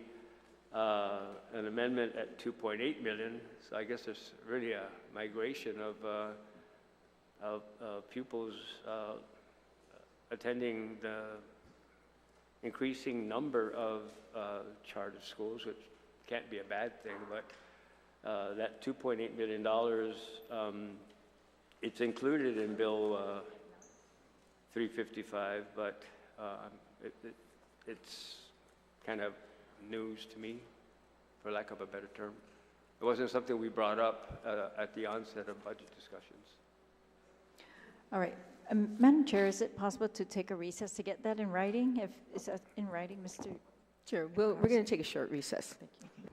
an amendment at 2.8 million. So I guess there's really a migration of pupils attending the increasing number of charter schools, which can't be a bad thing, but that $2.8 million, it's included in Bill 355, but it's kind of news to me, for lack of a better term. It wasn't something we brought up at the onset of budget discussions. All right. Madam Chair, is it possible to take a recess to get that in writing? Is that in writing, Mr.? Sure, we're going to take a short recess. Thank you.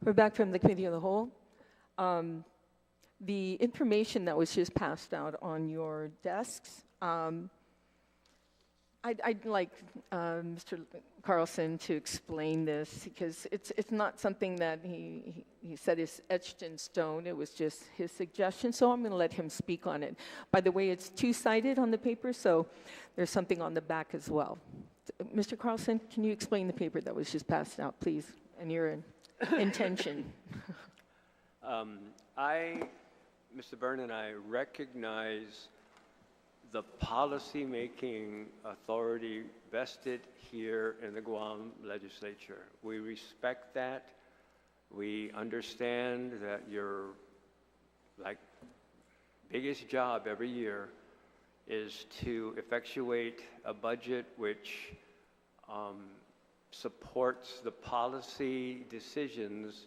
We're back from the Committee of the Whole. The information that was just passed out on your desks, I'd like Mr. Carlson to explain this, because it's not something that he said is etched in stone. It was just his suggestion, so I'm going to let him speak on it. By the way, it's two-sided on the paper, so there's something on the back as well. Mr. Carlson, can you explain the paper that was just passed out, please, and your intention? Mr. Byrne and I recognize the policy-making authority vested here in the Guam Legislature. We respect that. We understand that your biggest job every year is to effectuate a budget which supports the policy decisions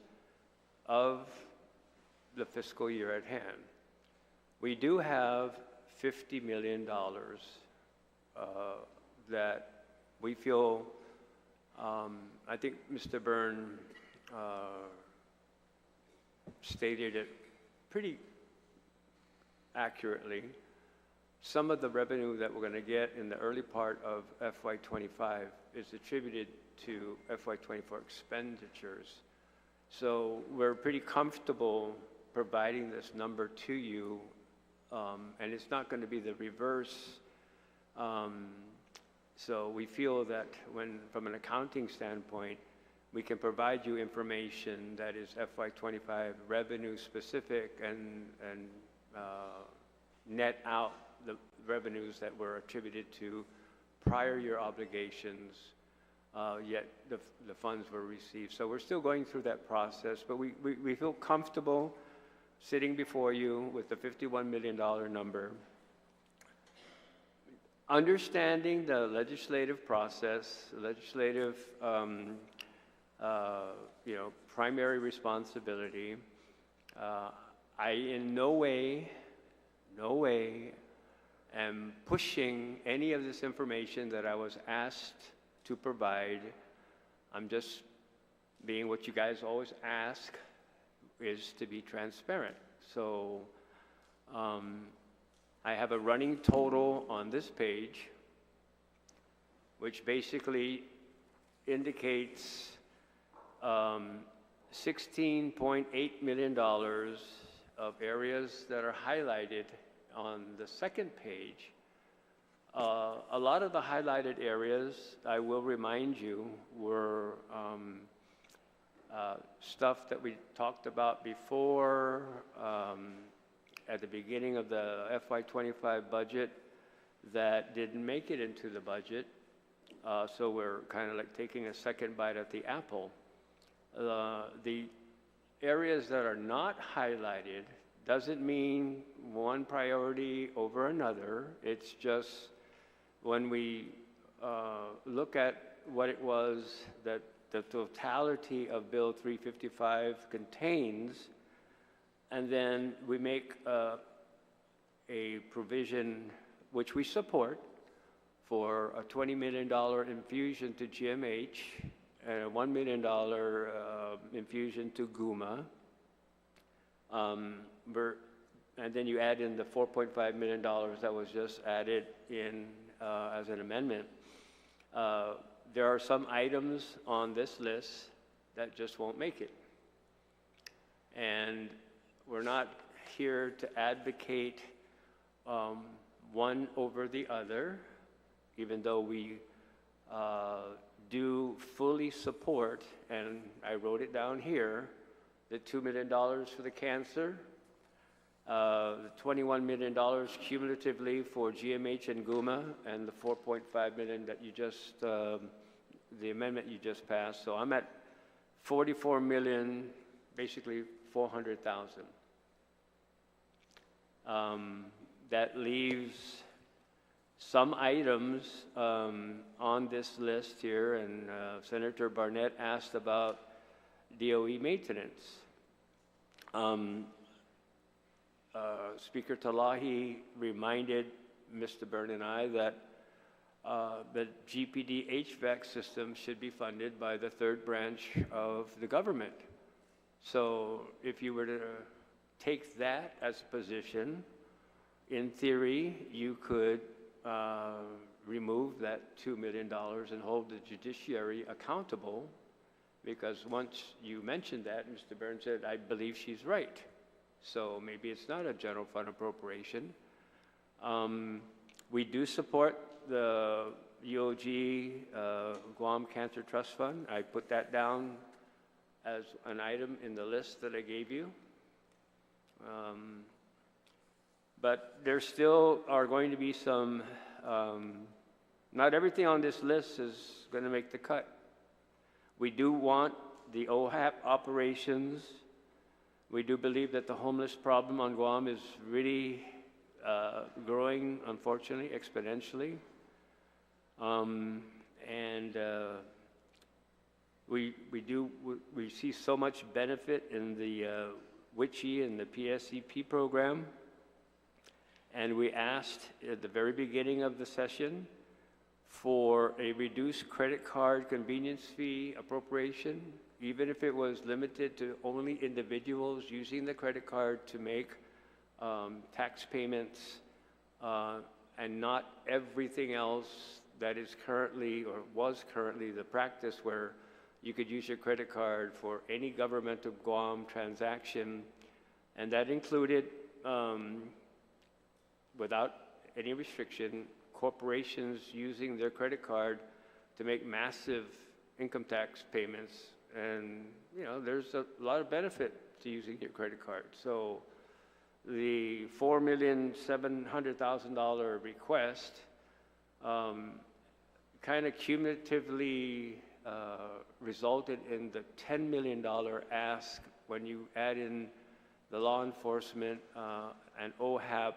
of the fiscal year at hand. We do have $50 million that we feel, I think Mr. Byrne stated it pretty accurately. Some of the revenue that we're going to get in the early part of FY25 is attributed to FY24 expenditures. So we're pretty comfortable providing this number to you, and it's not going to be the reverse. So we feel that from an accounting standpoint, we can provide you information that is FY25 revenue specific and net out the revenues that were attributed to prior year obligations, yet the funds were received. So we're still going through that process, but we feel comfortable sitting before you with the $51 million number. Understanding the legislative process, legislative primary responsibility, I in no way am pushing any of this information that I was asked to provide. I'm just being what you guys always ask, is to be transparent. So I have a running total on this page, which basically indicates $16.8 million of areas that are highlighted on the second page. A lot of the highlighted areas, I will remind you, were stuff that we talked about before at the beginning of the FY25 budget that didn't make it into the budget. So we're kind of like taking a second bite at the apple. The areas that are not highlighted doesn't mean one priority over another. It's just when we look at what it was that the totality of Bill 355 contains, and then we make a provision which we support for a $20 million infusion to GMH and a $1 million infusion to GUMA. And then you add in the $4.5 million that was just added in as an amendment. There are some items on this list that just won't make it. And we're not here to advocate one over the other, even though we do fully support, and I wrote it down here, the $2 million for the cancer, the $21 million cumulatively for GMH and GUMA, and the $4.5 million that you just, the amendment you just passed. So I'm at $44 million, basically $400,000. That leaves some items on this list here, and Senator Barnett asked about DOE maintenance. Speaker Talahi reminded Mr. Byrne and I that the GPD HVAC system should be funded by the third branch of the government. So if you were to take that as a position, in theory, you could remove that $2 million and hold the judiciary accountable, because once you mentioned that, Mr. Burns said, I believe she's right. So maybe it's not a general fund appropriation. We do support the UOG Guam Cancer Trust Fund. I put that down as an item in the list that I gave you. But there still are going to be some, not everything on this list is going to make the cut. We do want the OHAP operations. We do believe that the homeless problem on Guam is really growing, unfortunately, exponentially. We see so much benefit in the WICHE and the PSEP program. And we asked at the very beginning of the session for a reduced credit card convenience fee appropriation, even if it was limited to only individuals using the credit card to make tax payments, and not everything else that is currently or was currently the practice, where you could use your credit card for any government of Guam transaction. And that included, without any restriction, corporations using their credit card to make massive income tax payments. And, you know, there's a lot of benefit to using your credit card. So the $4,700,000 request kind of cumulatively resulted in the $10 million ask when you add in the law enforcement and OHAP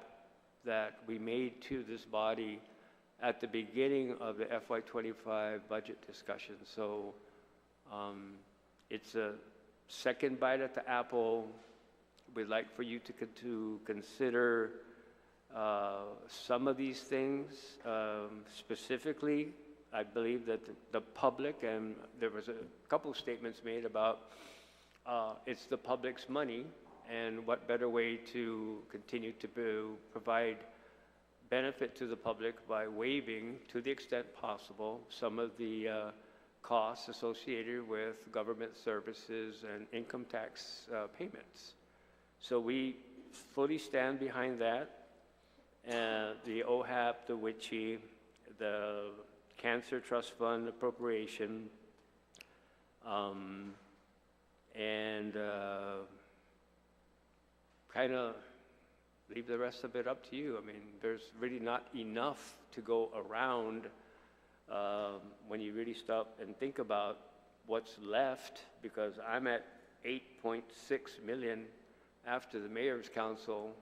that we made to this body at the beginning of the FY25 budget discussion. So it's a second bite at the apple. We'd like for you to consider some of these things. Specifically, I believe that the public, and there was a couple statements made about it's the public's money, and what better way to continue to provide benefit to the public by waiving, to the extent possible, some of the costs associated with government services and income tax payments. So we fully stand behind that. The OHAP, the WICHE, the Cancer Trust Fund appropriation, and kind of leave the rest of it up to you. I mean, there's really not enough to go around when you really stop and think about what's left, because I'm at 8.6 million after the Mayor's Council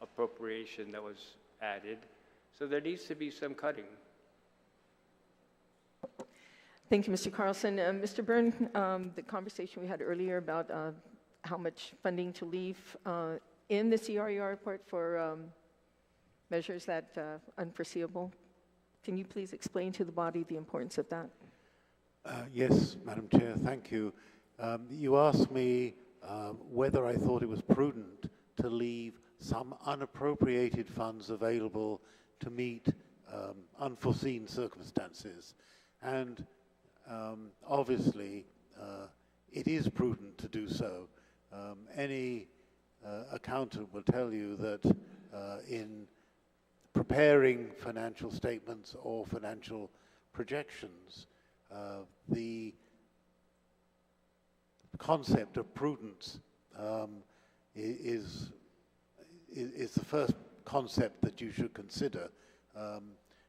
appropriation that was added. So there needs to be some cutting. Thank you, Mr. Carlson. Mr. Byrne, the conversation we had earlier about how much funding to leave in the CRER report for measures that unforeseeable. Can you please explain to the body the importance of that? Yes, Madam Chair, thank you. You asked me whether I thought it was prudent to leave some unappropriated funds available to meet unforeseen circumstances. And obviously, it is prudent to do so. Any accountant will tell you that in preparing financial statements or financial projections, the concept of prudence is the first concept that you should consider,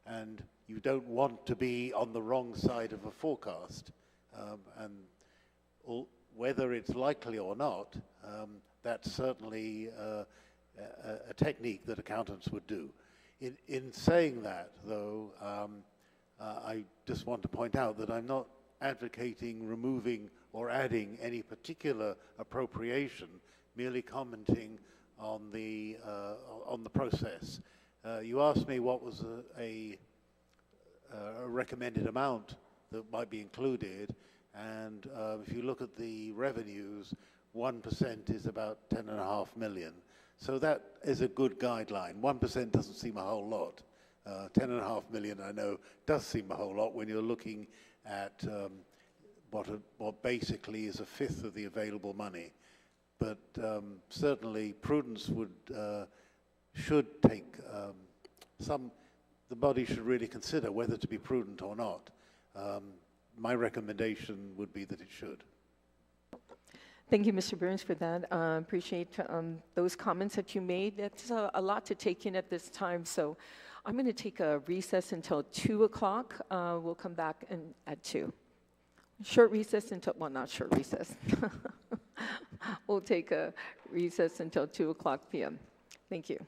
and you don't want to be on the wrong side of a forecast, and whether it's likely or not, that's certainly a technique that accountants would do. In saying that, though, I just want to point out that I'm not advocating removing or adding any particular appropriation, merely commenting on the process. You asked me what was a recommended amount that might be included, And if you look at the revenues, 1% is about 10.5 million. So that is a good guideline. 1% doesn't seem a whole lot. 10.5 million, I know, does seem a whole lot when you're looking at what basically is a fifth of the available money. But certainly prudence should take the body should really consider whether to be prudent or not. My recommendation would be that it should. Thank you, Mr. Burns, for that. Appreciate those comments that you made. That's a lot to take in at this time, so I'm going to take a recess until 2 o'clock. We'll come back at 2. Short recess until, well, not short recess. We'll take a recess until 2 o'clock p.m. Thank you.